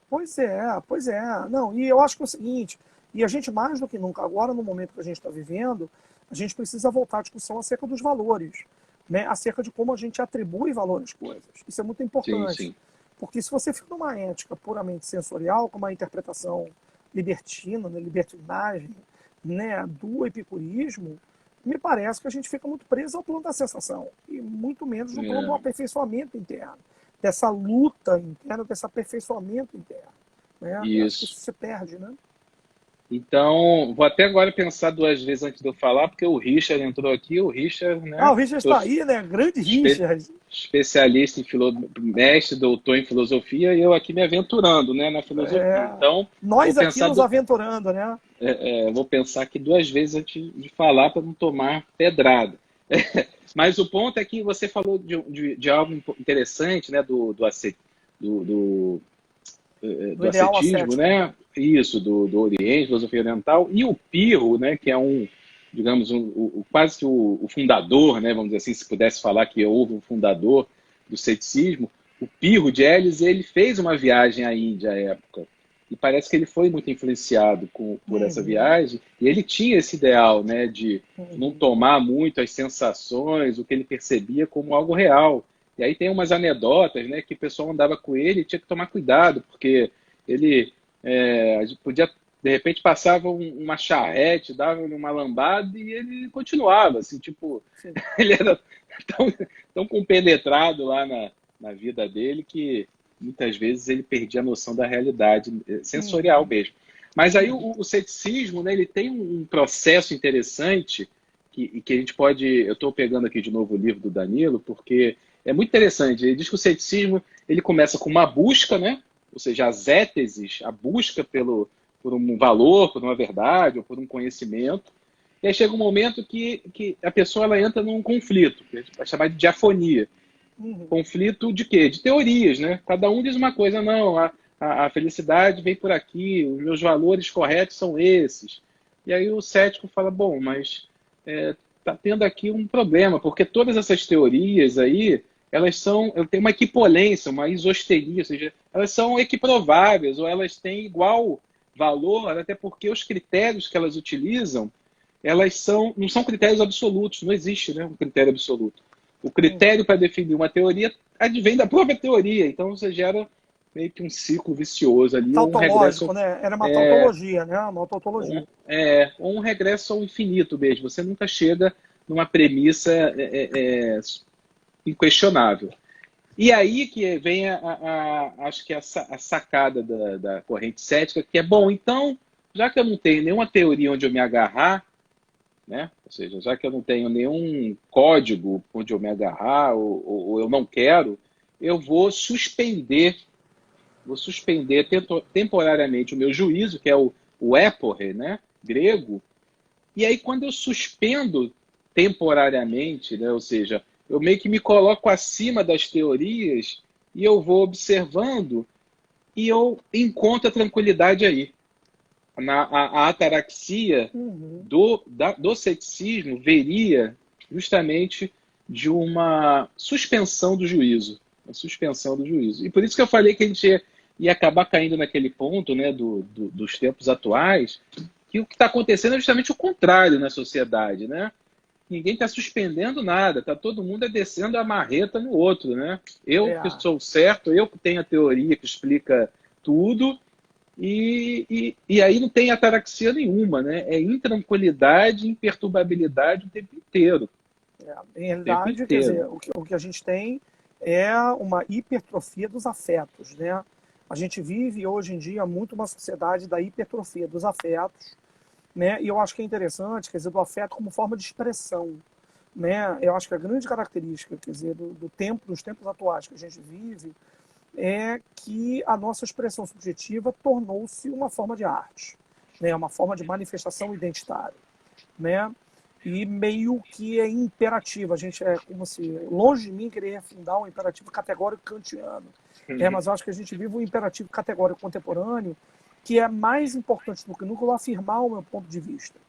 Pois é, pois é. Não, e eu acho que é o seguinte, e a gente mais do que nunca, agora no momento que a gente está vivendo, a gente precisa voltar à discussão acerca dos valores, né? Acerca de como a gente atribui valor às coisas. Isso é muito Sim, importante. sim. Porque se você fica numa ética puramente sensorial, com uma interpretação libertina, né, libertinagem, né, do epicurismo, me parece que a gente fica muito preso ao plano da sensação e muito menos no plano do É, aperfeiçoamento interno, dessa luta interna, desse aperfeiçoamento interno. Né? Eu acho que isso isso. se perde, né? Então, vou até agora pensar duas vezes antes de eu falar, porque o Richard entrou aqui, o Richard, Ah, né, o Richard está aí, né? Grande espe- Richard. especialista mestre, doutor em filosofia, e eu aqui me aventurando, né, na filosofia. É, Então, vou nós aqui pensar, nos aventurando, né? vou pensar aqui duas vezes antes de falar para não tomar pedrada. Mas o ponto é que você falou de algo interessante, né, do, do, Do do ideal ascetismo, ascético. né? Isso, do Oriente, filosofia oriental, e o Pirro, né, que é digamos, quase que o fundador, né, vamos dizer assim, se pudesse falar que houve um fundador do ceticismo, o Pirro de Elis, ele fez uma viagem à Índia à época. E parece que ele foi muito influenciado por essa viagem. E ele tinha esse ideal, né, de não tomar muito as sensações, o que ele percebia como algo real. E aí tem umas anedotas, né, que o pessoal andava com ele e tinha que tomar cuidado, porque ele podia, de repente, passava uma charrete, dava-lhe uma lambada e ele continuava, assim, tipo, ele era tão compenetrado lá na vida dele que muitas vezes ele perdia a noção da realidade sensorial mesmo. Mas aí o ceticismo, né, ele tem um processo interessante que a gente pode... Eu estou pegando aqui de novo o livro do Danilo, porque é muito interessante. Ele diz que o ceticismo ele começa com uma busca, né? Ou seja, as éteses, a busca por um valor, por uma verdade, ou por um conhecimento. E aí chega um momento que a pessoa ela entra num conflito, que a gente vai chamar de diafonia. Conflito de quê? De teorias, né? Cada um diz uma coisa, não, a felicidade vem por aqui, os meus valores corretos são esses. E aí o cético fala, bom, mas está tendo aqui um problema, porque todas essas teorias aí, elas têm uma equipolência, uma isosteria, ou seja, elas são equiprováveis, ou elas têm igual valor, até porque os critérios que elas utilizam, não são critérios absolutos, não existe, né, um critério absoluto. O critério para definir uma teoria advém da própria teoria, então você gera meio que um ciclo vicioso ali. Tautológico, né? Era uma tautologia, né? Uma tautologia. Ou um regresso ao infinito mesmo. Você nunca chega numa premissa inquestionável. E aí que vem, acho que a sacada da corrente cética, que é, bom, então, já que eu não tenho nenhuma teoria onde eu me agarrar, né? Ou seja, já que eu não tenho nenhum código onde eu me agarrar, ou eu não quero, eu vou suspender temporariamente o meu juízo, que é o éporre, né? Grego. E aí, quando eu suspendo temporariamente, né? Ou seja, eu meio que me coloco acima das teorias e eu vou observando e eu encontro a tranquilidade aí. A ataraxia do ceticismo veria justamente de uma suspensão do juízo. Uma suspensão do juízo. E por isso que eu falei que a gente ia acabar caindo naquele ponto, né, dos tempos atuais, que o que está acontecendo é justamente o contrário na sociedade, né? Ninguém está suspendendo nada, está todo mundo descendo a marreta no outro, né? Eu que sou certo, eu que tenho a teoria que explica tudo, e aí não tem ataraxia nenhuma, né? É intranquilidade, imperturbabilidade o tempo inteiro. Em realidade, quer dizer, o que a gente tem é uma hipertrofia dos afetos, né? A gente vive hoje em dia muito uma sociedade da hipertrofia dos afetos, né? E eu acho que é interessante, quer dizer, do afeto como forma de expressão, né? Eu acho que a grande característica, quer dizer, dos tempos atuais que a gente vive é que a nossa expressão subjetiva tornou-se uma forma de arte, né? Uma forma de manifestação identitária, né? E meio que é imperativa. A gente é como se, longe de mim, querer refundar um imperativo categórico kantiano. Mas eu acho que a gente vive um imperativo categórico contemporâneo que é mais importante do que nunca eu afirmar o meu ponto de vista.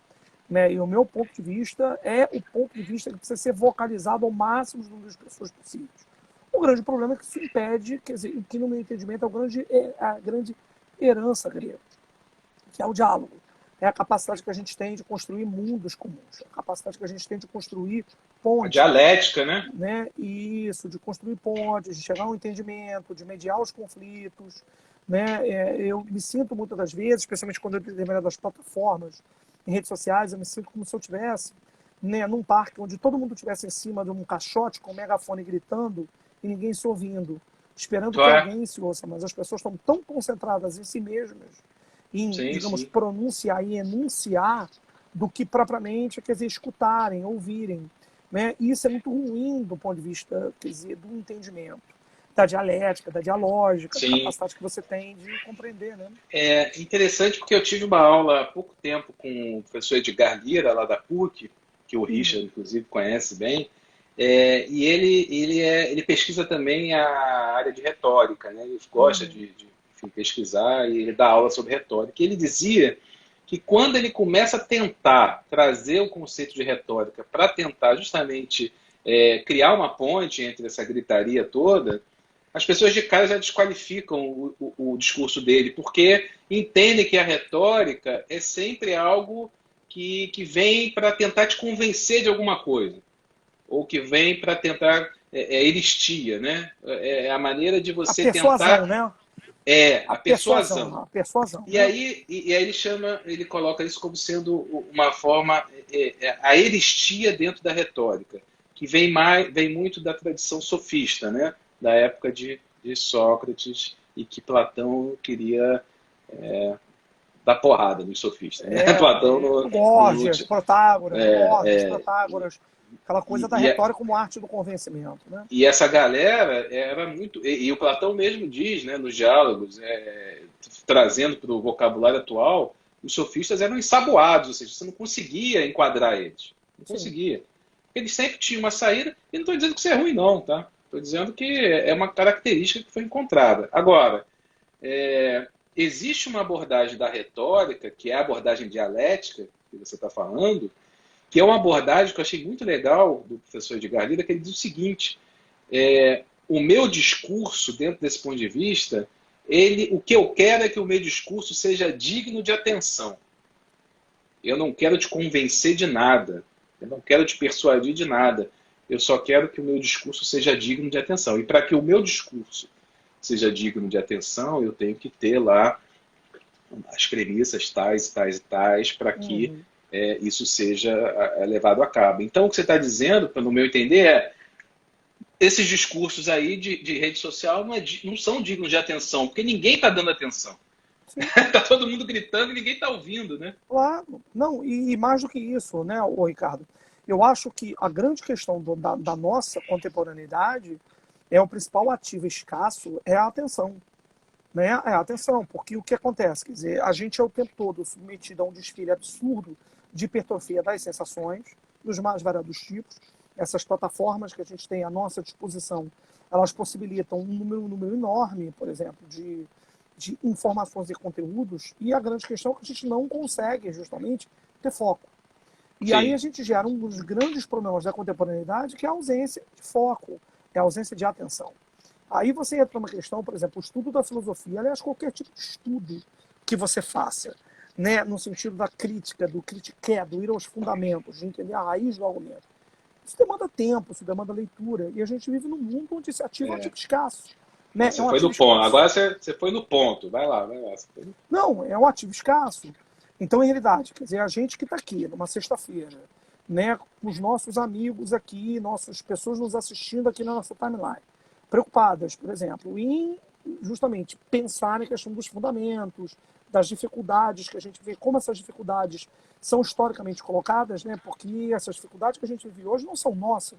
Né? E o meu ponto de vista é o ponto de vista que precisa ser vocalizado ao máximo de número de pessoas possíveis. O grande problema é que isso impede, quer dizer, que no meu entendimento é a grande herança grega, que é o diálogo. É a capacidade que a gente tem de construir mundos comuns, a capacidade que a gente tem de construir pontes. A dialética, né? Isso, de construir pontes, de chegar a um entendimento, de mediar os conflitos. Né? Eu me sinto muitas das vezes, especialmente quando eu determino das plataformas, em redes sociais, eu me sinto como se eu estivesse, né, num parque onde todo mundo estivesse em cima de um caixote com um megafone gritando e ninguém se ouvindo, esperando que alguém se ouça, mas as pessoas estão tão concentradas em si mesmas, em, digamos, pronunciar e enunciar, do que propriamente, quer dizer, escutarem, ouvirem. Né? E isso é muito ruim do ponto de vista, quer dizer, do entendimento, da dialética, da dialógica, da capacidade que você tem de compreender. Né? É interessante porque eu tive uma aula há pouco tempo com o professor Edgar Lira, lá da PUC, que o Richard, inclusive, conhece bem, e ele pesquisa também a área de retórica, né? Ele gosta de enfim, pesquisar e ele dá aula sobre retórica. E ele dizia que quando ele começa a tentar trazer o conceito de retórica para tentar justamente criar uma ponte entre essa gritaria toda, as pessoas de cara já desqualificam o discurso dele, porque entendem que a retórica é sempre algo que vem para tentar te convencer de alguma coisa, ou que vem para tentar eristia, né? É a maneira de A você persuasão, tentar... né? A persuasão. A persuasão, E né? aí, ele coloca isso como sendo uma forma, a eristia dentro da retórica, que vem muito da tradição sofista, né? Da época de Sócrates, e que Platão queria dar porrada nos sofistas, né? Platão Gorgias, Protágoras, aquela coisa da e, retórica como arte do convencimento, né? e essa galera era muito... E o Platão mesmo diz, né, nos diálogos, trazendo para o vocabulário atual, os sofistas eram ensaboados, ou seja, você não conseguia enquadrar eles. Não conseguia. Eles sempre tinham uma saída, e não estou dizendo que isso é ruim, não, tá? Estou dizendo que é uma característica que foi encontrada. Agora, existe uma abordagem da retórica, que é a abordagem dialética, que você está falando, que é uma abordagem que eu achei muito legal do professor Edgar Lira, que ele diz o seguinte: o meu discurso, dentro desse ponto de vista, o que eu quero é que o meu discurso seja digno de atenção. Eu não quero te convencer de nada, eu não quero te persuadir de nada, eu só quero que o meu discurso seja digno de atenção. E para que o meu discurso seja digno de atenção, eu tenho que ter lá as premissas tais e tais e tais para que isso seja levado a cabo. Então, o que você está dizendo, no meu entender, esses discursos aí de rede social não são dignos de atenção, porque ninguém está dando atenção. Está todo mundo gritando e ninguém está ouvindo, né? Claro. Não, e mais do que isso, né, Ricardo? Eu acho que a grande questão da nossa contemporaneidade o principal ativo escasso é a atenção. Né? É a atenção, porque o que acontece? Quer dizer, a gente é o tempo todo submetido a um desfile absurdo de hipertrofia das sensações, dos mais variados tipos. Essas plataformas que a gente tem à nossa disposição, elas possibilitam um número enorme, por exemplo, de informações e conteúdos, e a grande questão é que a gente não consegue, justamente, ter foco. E aí a gente gera um dos grandes problemas da contemporaneidade, que é a ausência de foco, é a ausência de atenção. Aí você entra numa questão, por exemplo, o estudo da filosofia, aliás, qualquer tipo de estudo que você faça, né, no sentido da crítica, do critiqué, do ir aos fundamentos, de entender a raiz do argumento. Isso demanda tempo, isso demanda leitura, e a gente vive num mundo onde esse ativo é um ativo escasso. Né? Você foi no ponto. Agora você foi no ponto. Vai lá. Não, é um ativo escasso. Então, em realidade, quer dizer, a gente que está aqui numa sexta-feira, né, com os nossos amigos aqui, nossas pessoas nos assistindo aqui na nossa timeline, preocupadas, por exemplo, em justamente pensar na questão dos fundamentos, das dificuldades que a gente vê, como essas dificuldades são historicamente colocadas, né, porque essas dificuldades que a gente vive hoje não são nossas.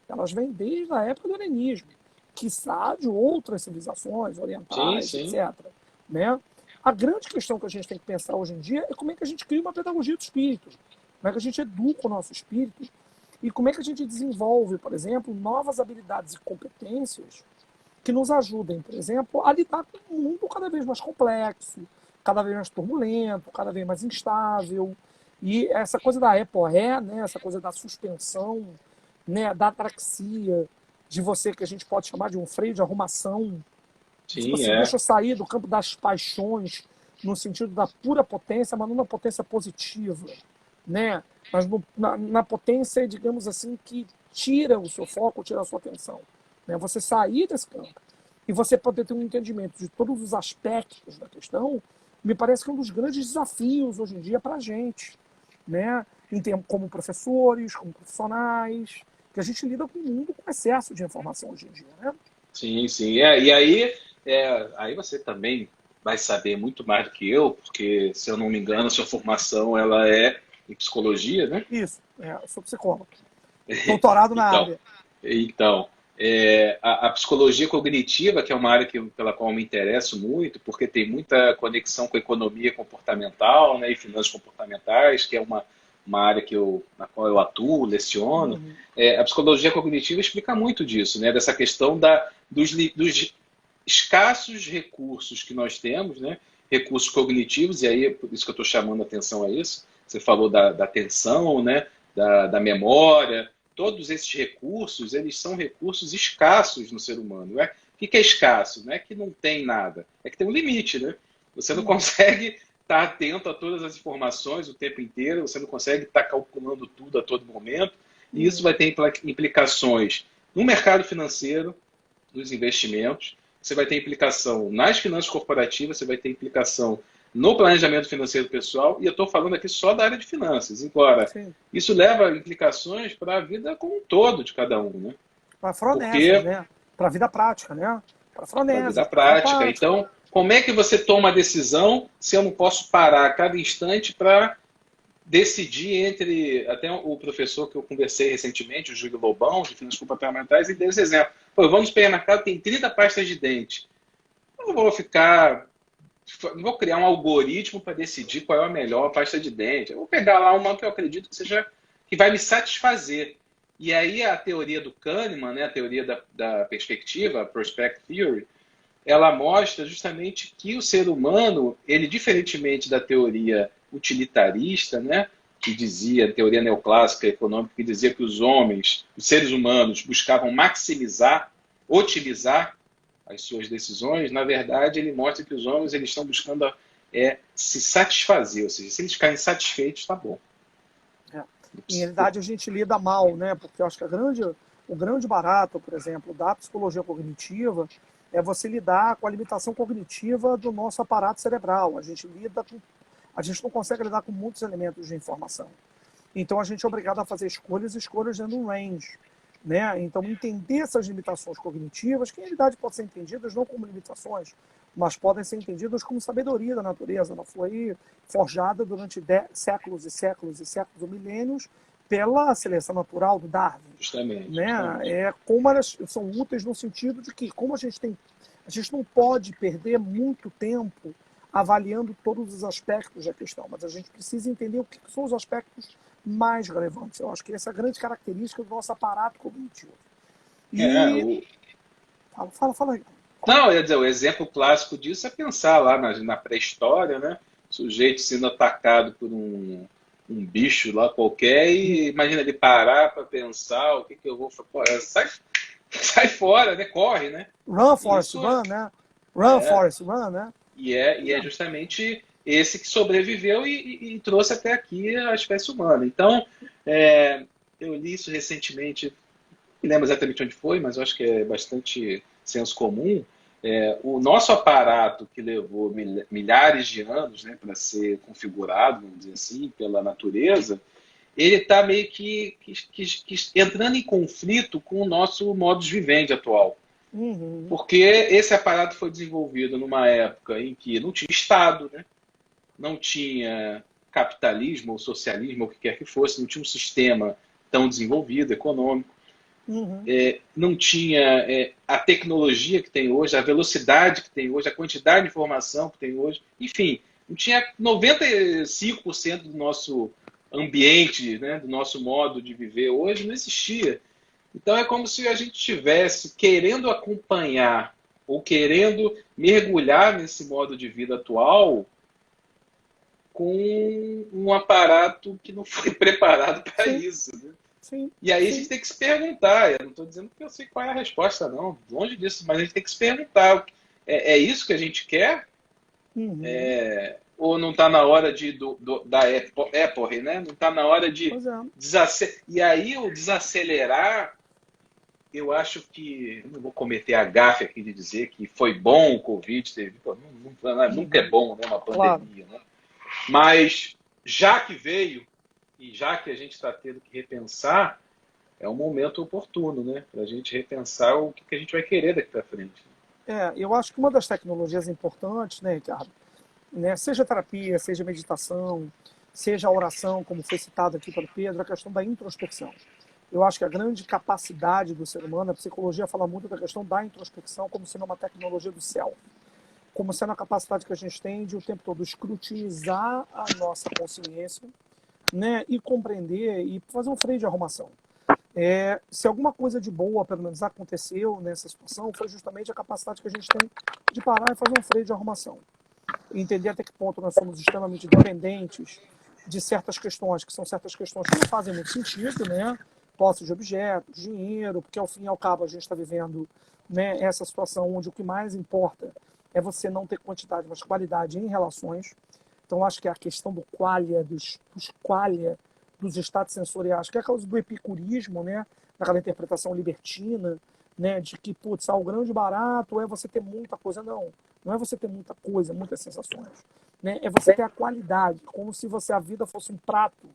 Elas vêm desde a época do helenismo, quiçá de outras civilizações orientais, etc. Né? A grande questão que a gente tem que pensar hoje em dia é como é que a gente cria uma pedagogia do espírito, como é que a gente educa o nosso espírito e como é que a gente desenvolve, por exemplo, novas habilidades e competências que nos ajudem, por exemplo, a lidar com um mundo cada vez mais complexo, cada vez mais turbulento, cada vez mais instável. E essa coisa da éporré, né, essa coisa da suspensão, né, da atraxia, de você que a gente pode chamar de um freio de arrumação. Tipo assim, deixa eu sair do campo das paixões, no sentido da pura potência, mas não na potência positiva, né? Mas na potência, digamos assim, que tira o seu foco, tira a sua atenção. Né? Você sair desse campo e você poder ter um entendimento de todos os aspectos da questão, me parece que é um dos grandes desafios hoje em dia para a gente, né? Como professores, como profissionais, que a gente lida com um mundo com excesso de informação hoje em dia, né? Sim. E aí você também vai saber muito mais do que eu, porque, se eu não me engano, a sua formação ela é em psicologia, né? Isso, eu sou psicólogo. Doutorado na área. Então, a psicologia cognitiva, que é uma área pela qual eu me interesso muito, porque tem muita conexão com a economia comportamental, né, e finanças comportamentais, que é uma área na qual eu atuo, leciono. A psicologia cognitiva explica muito disso, né, dessa questão dos escassos recursos que nós temos, né, recursos cognitivos, e aí é por isso que eu estou chamando a atenção a isso. Você falou da atenção, né, da memória. Todos esses recursos, eles são recursos escassos no ser humano. que é escasso? Não é que não tem nada, é que tem um limite, né? Você não consegue estar atento a todas as informações o tempo inteiro, você não consegue estar calculando tudo a todo momento, e isso vai ter implicações no mercado financeiro, nos investimentos, você vai ter implicação nas finanças corporativas, você vai ter implicação no planejamento financeiro pessoal, e eu estou falando aqui só da área de finanças. Agora, Sim. isso leva implicações para a vida como um todo de cada um, né? Para a Fronesa, Porque né? Para a vida prática, né? Para a para a Fronesa, vida pra vida prática. Então, como é que você toma a decisão se eu não posso parar a cada instante para decidir entre... Até o professor que eu conversei recentemente, o Júlio Lobão, de Finanças Comportamentais, e deu esse exemplo. Pô, eu vou no supermercado, tem 30 pastas de dente. Eu não vou não vou criar um algoritmo para decidir qual é a melhor pasta de dente. Eu vou pegar lá uma que eu acredito que vai me satisfazer. E aí a teoria do Kahneman, né, a teoria da perspectiva, a Prospect Theory, ela mostra justamente que o ser humano, ele diferentemente da teoria utilitarista, né, que dizia, a teoria neoclássica econômica, que dizia que os homens, os seres humanos, buscavam maximizar, otimizar as suas decisões, na verdade, ele mostra que os homens eles estão buscando se satisfazer, ou seja, se eles ficarem satisfeitos, tá bom. Em realidade, a gente lida mal, né? Porque eu acho que o grande barato, por exemplo, da psicologia cognitiva é você lidar com a limitação cognitiva do nosso aparato cerebral. A gente não consegue lidar com muitos elementos de informação. Então, a gente é obrigado a fazer escolhas dentro de um range. Né? Então, entender essas limitações cognitivas, que em realidade podem ser entendidas não como limitações, mas podem ser entendidas como sabedoria da natureza. Ela foi forjada durante séculos e séculos e séculos, ou milênios, pela seleção natural do Darwin. Justamente. Né? Como elas são úteis no sentido de que, como a gente não pode perder muito tempo avaliando todos os aspectos da questão, mas a gente precisa entender o que são os aspectos mais relevantes. Eu acho que essa é a grande característica do nosso aparato cognitivo. Fala aí. Não, eu ia dizer, o exemplo clássico disso é pensar lá na pré-história, né? O sujeito sendo atacado por um bicho lá qualquer e imagina ele parar para pensar o que eu vou fazer. Sai fora, né? Corre, né? Run, Forrest, run, né? Run, Forrest, run, né? E é justamente esse que sobreviveu e trouxe até aqui a espécie humana. Então, eu li isso recentemente, não lembro exatamente onde foi, mas eu acho que é bastante senso comum. O nosso aparato, que levou milhares de anos, né, para ser configurado, vamos dizer assim, pela natureza, ele está meio que entrando em conflito com o nosso modus vivendi atual. Uhum. Porque esse aparato foi desenvolvido numa época em que não tinha Estado, né? Não tinha capitalismo ou socialismo, ou o que quer que fosse, não tinha um sistema tão desenvolvido, econômico. Uhum. Não tinha a tecnologia que tem hoje, a velocidade que tem hoje, a quantidade de informação que tem hoje. Enfim, não tinha 95% do nosso ambiente, né, do nosso modo de viver hoje, não existia. Então é como se a gente estivesse querendo acompanhar ou querendo mergulhar nesse modo de vida atual com um aparato que não foi preparado para isso. Né? Sim, e aí a gente tem que se perguntar, eu não estou dizendo que eu sei qual é a resposta, não, longe disso, mas a gente tem que se perguntar, é isso que a gente quer? Uhum. Ou não está na hora da Apple, né? Não está na hora de desacelerar. E aí o desacelerar, eu acho que, não vou cometer a gafe aqui de dizer que foi bom o Covid, nunca é bom, né, uma pandemia, né? Mas já que veio, e já que a gente está tendo que repensar, é um momento oportuno, né? Para a gente repensar o que a gente vai querer daqui para frente. Eu acho que uma das tecnologias importantes, né, Ricardo, né, seja terapia, seja meditação, seja a oração, como foi citado aqui pelo Pedro, a questão da introspecção. Eu acho que a grande capacidade do ser humano, a psicologia fala muito da questão da introspecção como sendo uma tecnologia do céu, como sendo a capacidade que a gente tem de o tempo todo escrutinizar a nossa consciência, né, e compreender e fazer um freio de arrumação. Se alguma coisa de boa, pelo menos, aconteceu nessa situação, foi justamente a capacidade que a gente tem de parar e fazer um freio de arrumação. Entender até que ponto nós somos extremamente dependentes de certas questões, que são certas questões que não fazem muito sentido, né? Posse de objetos, dinheiro, porque ao fim e ao cabo a gente está vivendo né, essa situação onde o que mais importa é você não ter quantidade, mas qualidade em relações. Então, acho que a questão do qualia, dos qualia, dos estados sensoriais, que é a causa do epicurismo, né, daquela interpretação libertina, né, de que, putz, o grande barato é você ter muita coisa. Não, não é você ter muita coisa, muitas sensações. Né, é você ter a qualidade, como se a vida fosse um prato.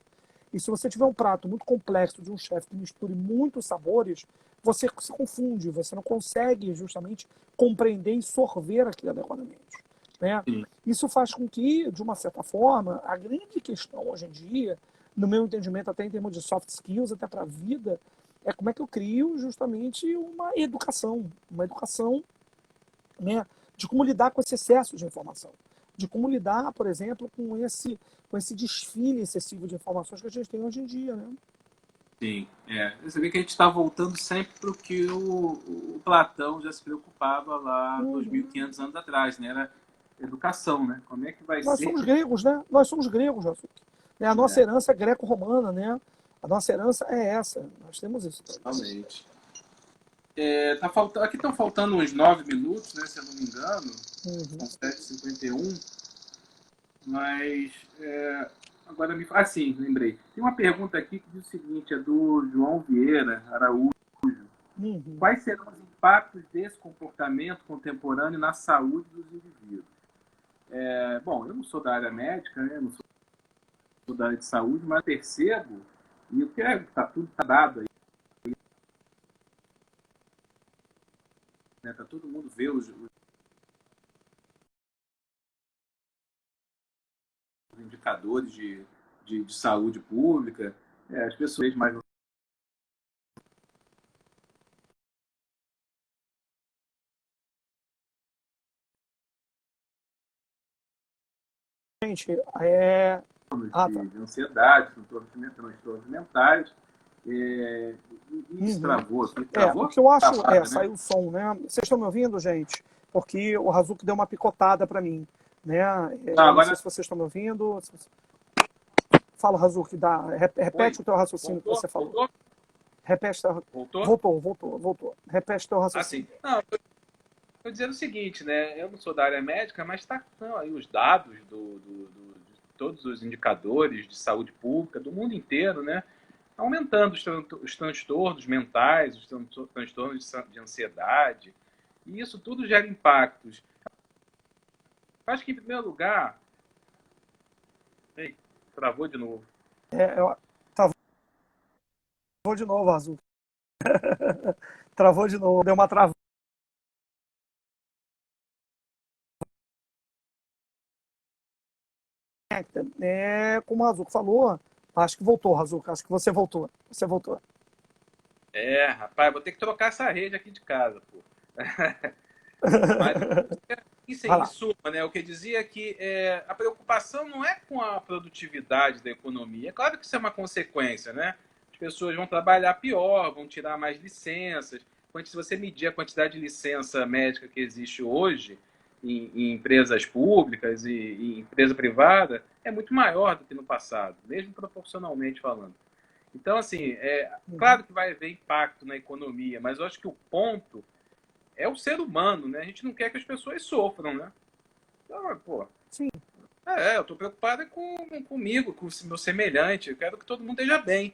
E se você tiver um prato muito complexo de um chefe que misture muitos sabores, você se confunde, você não consegue justamente compreender e sorver aquilo adequadamente. Né? Sim. Isso faz com que, de uma certa forma, a grande questão hoje em dia, no meu entendimento, até em termos de soft skills, até para a vida, é como é que eu crio justamente uma educação, né, de como lidar com esse excesso de informação, de como lidar, por exemplo, com esse desfile excessivo de informações que a gente tem hoje em dia, né? Sim, você vê que a gente está voltando sempre para o que o Platão já se preocupava lá Uhum. 2.500 anos atrás, né? Era educação, né? Como é que vai Nós ser? somos gregos, né? Nós somos gregos, Rasuki. Né? A nossa É, herança é greco-romana, né? A nossa herança é essa. Nós temos isso. realmente. Aqui estão faltando uns 9 minutos, né? Se eu não me engano. Uhum. São 7h51. Mas agora sim, lembrei. Tem uma pergunta aqui que diz o seguinte, é do João Vieira Araújo. Uhum. Quais serão os impactos desse comportamento contemporâneo na saúde dos indivíduos? Bom, eu não sou da área médica, né? Não sou da área de saúde, mas percebo, e o que está tudo dado aí, né? Tá todo mundo vê os indicadores de saúde pública, as pessoas mais Gente, Ah, tá. de ansiedade, transtornos mentais, e Uhum. destravou, assim, O travou? que eu acho Travada, né? saiu o som, né? Vocês estão me ouvindo, gente? Porque o Razuki deu uma picotada para mim, né? Não, Não sei agora se vocês estão me ouvindo. Fala, Razuki, repete foi. o teu raciocínio que Voltou? você falou. Voltou? Repete teu... Voltou? Voltou. Repete teu Assim. raciocínio. Não, eu dizendo o seguinte, né? Eu não sou da área médica, mas está aí os dados de todos os indicadores de saúde pública do mundo inteiro, né? Aumentando os transtornos mentais, os transtornos de ansiedade. E isso tudo gera impactos. Eu acho que, em primeiro lugar. Ei, travou de novo. Travou de novo, Razuki. Travou de novo, deu uma travada. Como o Razuki falou, acho que voltou, Razuki. Acho que você voltou. Você voltou. Rapaz, vou ter que trocar essa rede aqui de casa, pô. Mas isso Vai em lá. suma, né? O que eu dizia é que a preocupação não é com a produtividade da economia. É claro que isso é uma consequência, né? As pessoas vão trabalhar pior, vão tirar mais licenças. Se você medir a quantidade de licença médica que existe hoje em empresas públicas e em empresa privada, é muito maior do que no passado, mesmo proporcionalmente falando. Então, assim, Uhum. claro que vai haver impacto na economia, mas eu acho que o ponto é o ser humano, né? A gente não quer que as pessoas sofram, né? Então, pô, Sim, eu tô preocupado comigo, com o meu semelhante, eu quero que todo mundo esteja bem.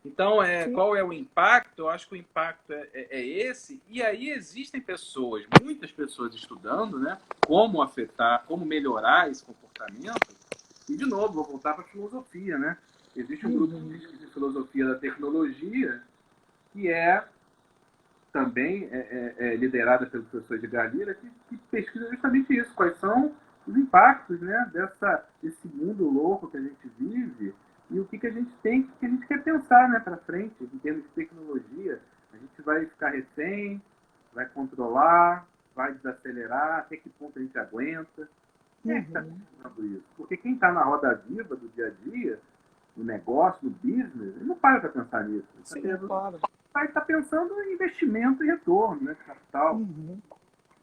Então, sim. qual é o impacto? Eu acho que o impacto é esse, e aí existem pessoas, muitas pessoas estudando, né? Como afetar, como melhorar esse comportamento. E, de novo, vou voltar para a filosofia, né? Existe um grupo Uhum. de filosofia da tecnologia que também liderada pelo professor Edgar Lira, que pesquisa justamente isso, quais são os impactos, né, desse mundo louco que a gente vive e o que a gente tem, o que a gente quer pensar, né, para frente, em termos de tecnologia. A gente vai ficar refém, vai controlar, vai desacelerar, até que ponto a gente aguenta. Quem é que está Uhum. pensando isso? Porque quem está na roda viva do dia a dia, no negócio, no business, ele não para para pensar nisso. Sim, claro. Ele está pensando em investimento e retorno, né, de capital. Uhum.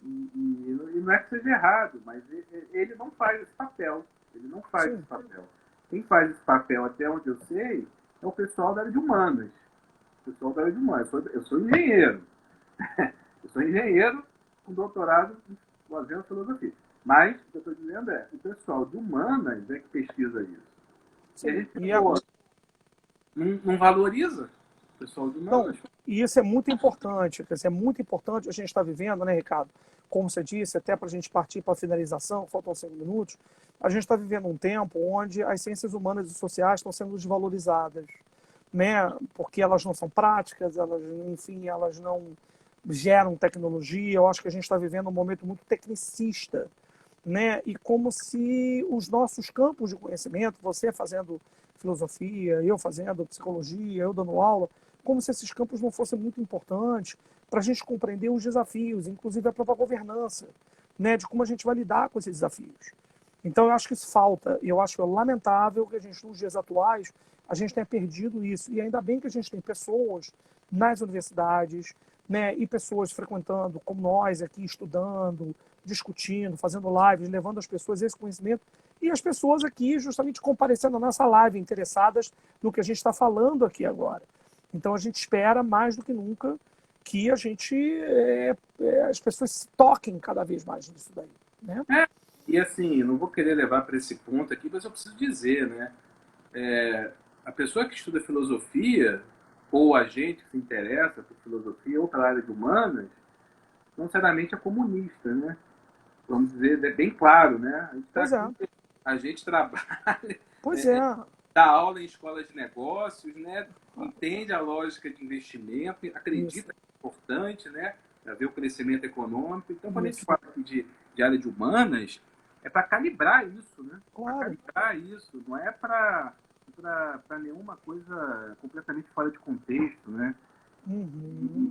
E não é que seja errado, mas ele não faz esse papel. Ele não faz esse Sim. papel. Quem faz esse papel, até onde eu sei, é o pessoal da área de humanas. O pessoal da área de humanas. Eu sou engenheiro. Eu sou engenheiro com doutorado fazendo filosofia. Mas, o que eu estou dizendo é, o pessoal de humanas é que pesquisa isso. Sim. E a gente, E pô, não valoriza o pessoal de Não, humanas. e isso é muito importante, quer dizer, é muito importante a gente está vivendo, né, Ricardo? Como você disse, até para a gente partir para a finalização, faltam 5 minutos, a gente está vivendo um tempo onde as ciências humanas e sociais estão sendo desvalorizadas, né? Porque elas não são práticas, elas, enfim, elas não geram tecnologia. Eu acho que a gente está vivendo um momento muito tecnicista, né? E como se os nossos campos de conhecimento, você fazendo filosofia, eu fazendo psicologia, eu dando aula, como se esses campos não fossem muito importantes para a gente compreender os desafios, inclusive a própria governança, né? De como a gente vai lidar com esses desafios. Então, eu acho que isso falta, e eu acho lamentável que a gente, nos dias atuais, a gente tenha perdido isso. E ainda bem que a gente tem pessoas nas universidades, né, e pessoas frequentando, como nós aqui, estudando, discutindo, fazendo lives, levando as pessoas esse conhecimento, e as pessoas aqui justamente comparecendo na nossa live, interessadas no que a gente está falando aqui agora. Então, a gente espera mais do que nunca que a gente, as pessoas se toquem cada vez mais nisso daí, né? E assim, não vou querer levar para esse ponto aqui, mas eu preciso dizer, né? A pessoa que estuda filosofia, ou a gente que se interessa por filosofia ou pela área de humanas, não necessariamente é comunista, né? Vamos dizer, é bem claro, né? A gente está Pois é, aqui, a gente trabalha, pois é. dá aula em escolas de negócios, né? Entende a lógica de investimento, Isso, acredita que é importante, né? Para ver o crescimento econômico. Então, quando a gente isso, fala aqui de área de humanas, é para calibrar isso, né? Para claro. calibrar isso, não é para nenhuma coisa completamente fora de contexto, né?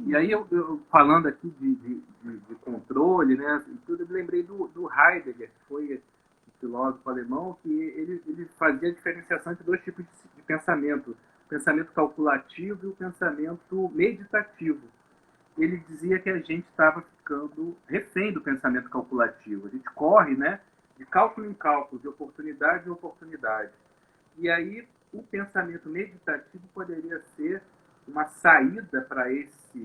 E aí, eu falando aqui de controle, né? Tudo, eu me lembrei do Heidegger, que foi um filósofo alemão, que ele fazia a diferenciação entre dois tipos de pensamento: o pensamento calculativo e o pensamento meditativo. Ele dizia que a gente estava ficando refém do pensamento calculativo. A gente corre, né, de cálculo em cálculo, de oportunidade em oportunidade. E aí, o pensamento meditativo poderia ser uma saída para essa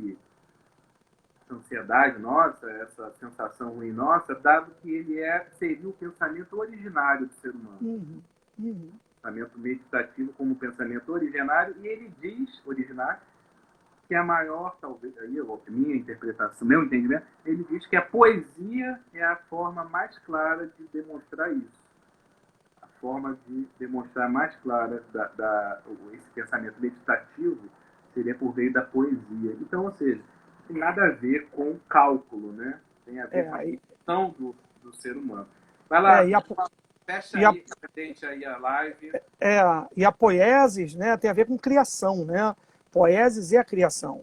ansiedade nossa, essa sensação ruim nossa, dado que ele seria o pensamento originário do ser humano. Uhum, uhum. Pensamento meditativo como pensamento originário, e ele diz, originário, que a maior, talvez, aí minha interpretação, meu entendimento, ele diz que a poesia é a forma mais clara de demonstrar isso. A forma de demonstrar mais clara esse pensamento meditativo seria por meio da poesia. Então, ou seja, não tem nada a ver com cálculo, né? Tem a ver com a função do ser humano. Vai lá, fecha aí, gente, aí a live. E a poiesis, né, tem a ver com criação, né? Poiesis é a criação,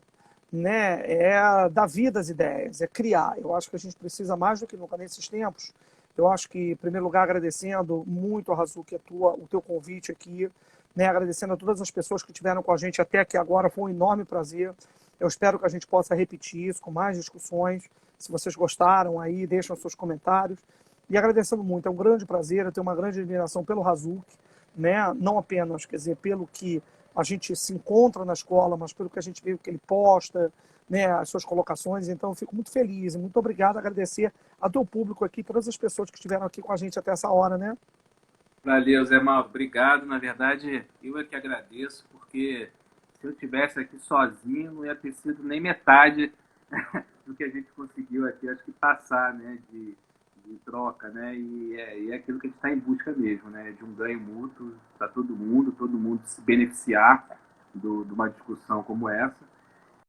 né? É dar vida às ideias, é criar. Eu acho que a gente precisa mais do que nunca nesses tempos. Eu acho que, em primeiro lugar, agradecendo muito a Razuki, o teu convite aqui, né? Agradecendo a todas as pessoas que estiveram com a gente até aqui agora, foi um enorme prazer. Eu espero que a gente possa repetir isso com mais discussões. Se vocês gostaram, aí deixem os seus comentários. E agradecendo muito, é um grande prazer, eu tenho uma grande admiração pelo Razuki, né? Não apenas, quer dizer, pelo que a gente se encontra na escola, mas pelo que a gente vê que ele posta, né, as suas colocações. Então, eu fico muito feliz e muito obrigado, agradecer a teu público aqui, todas as pessoas que estiveram aqui com a gente até essa hora, né? Valeu, Zé Mauro. Obrigado. Na verdade, eu é que agradeço, porque se eu estivesse aqui sozinho, não ia ter sido nem metade do que a gente conseguiu aqui, acho que passar, né, de troca, né? E é aquilo que a gente está em busca mesmo, né? De um ganho mútuo para todo mundo se beneficiar de uma discussão como essa.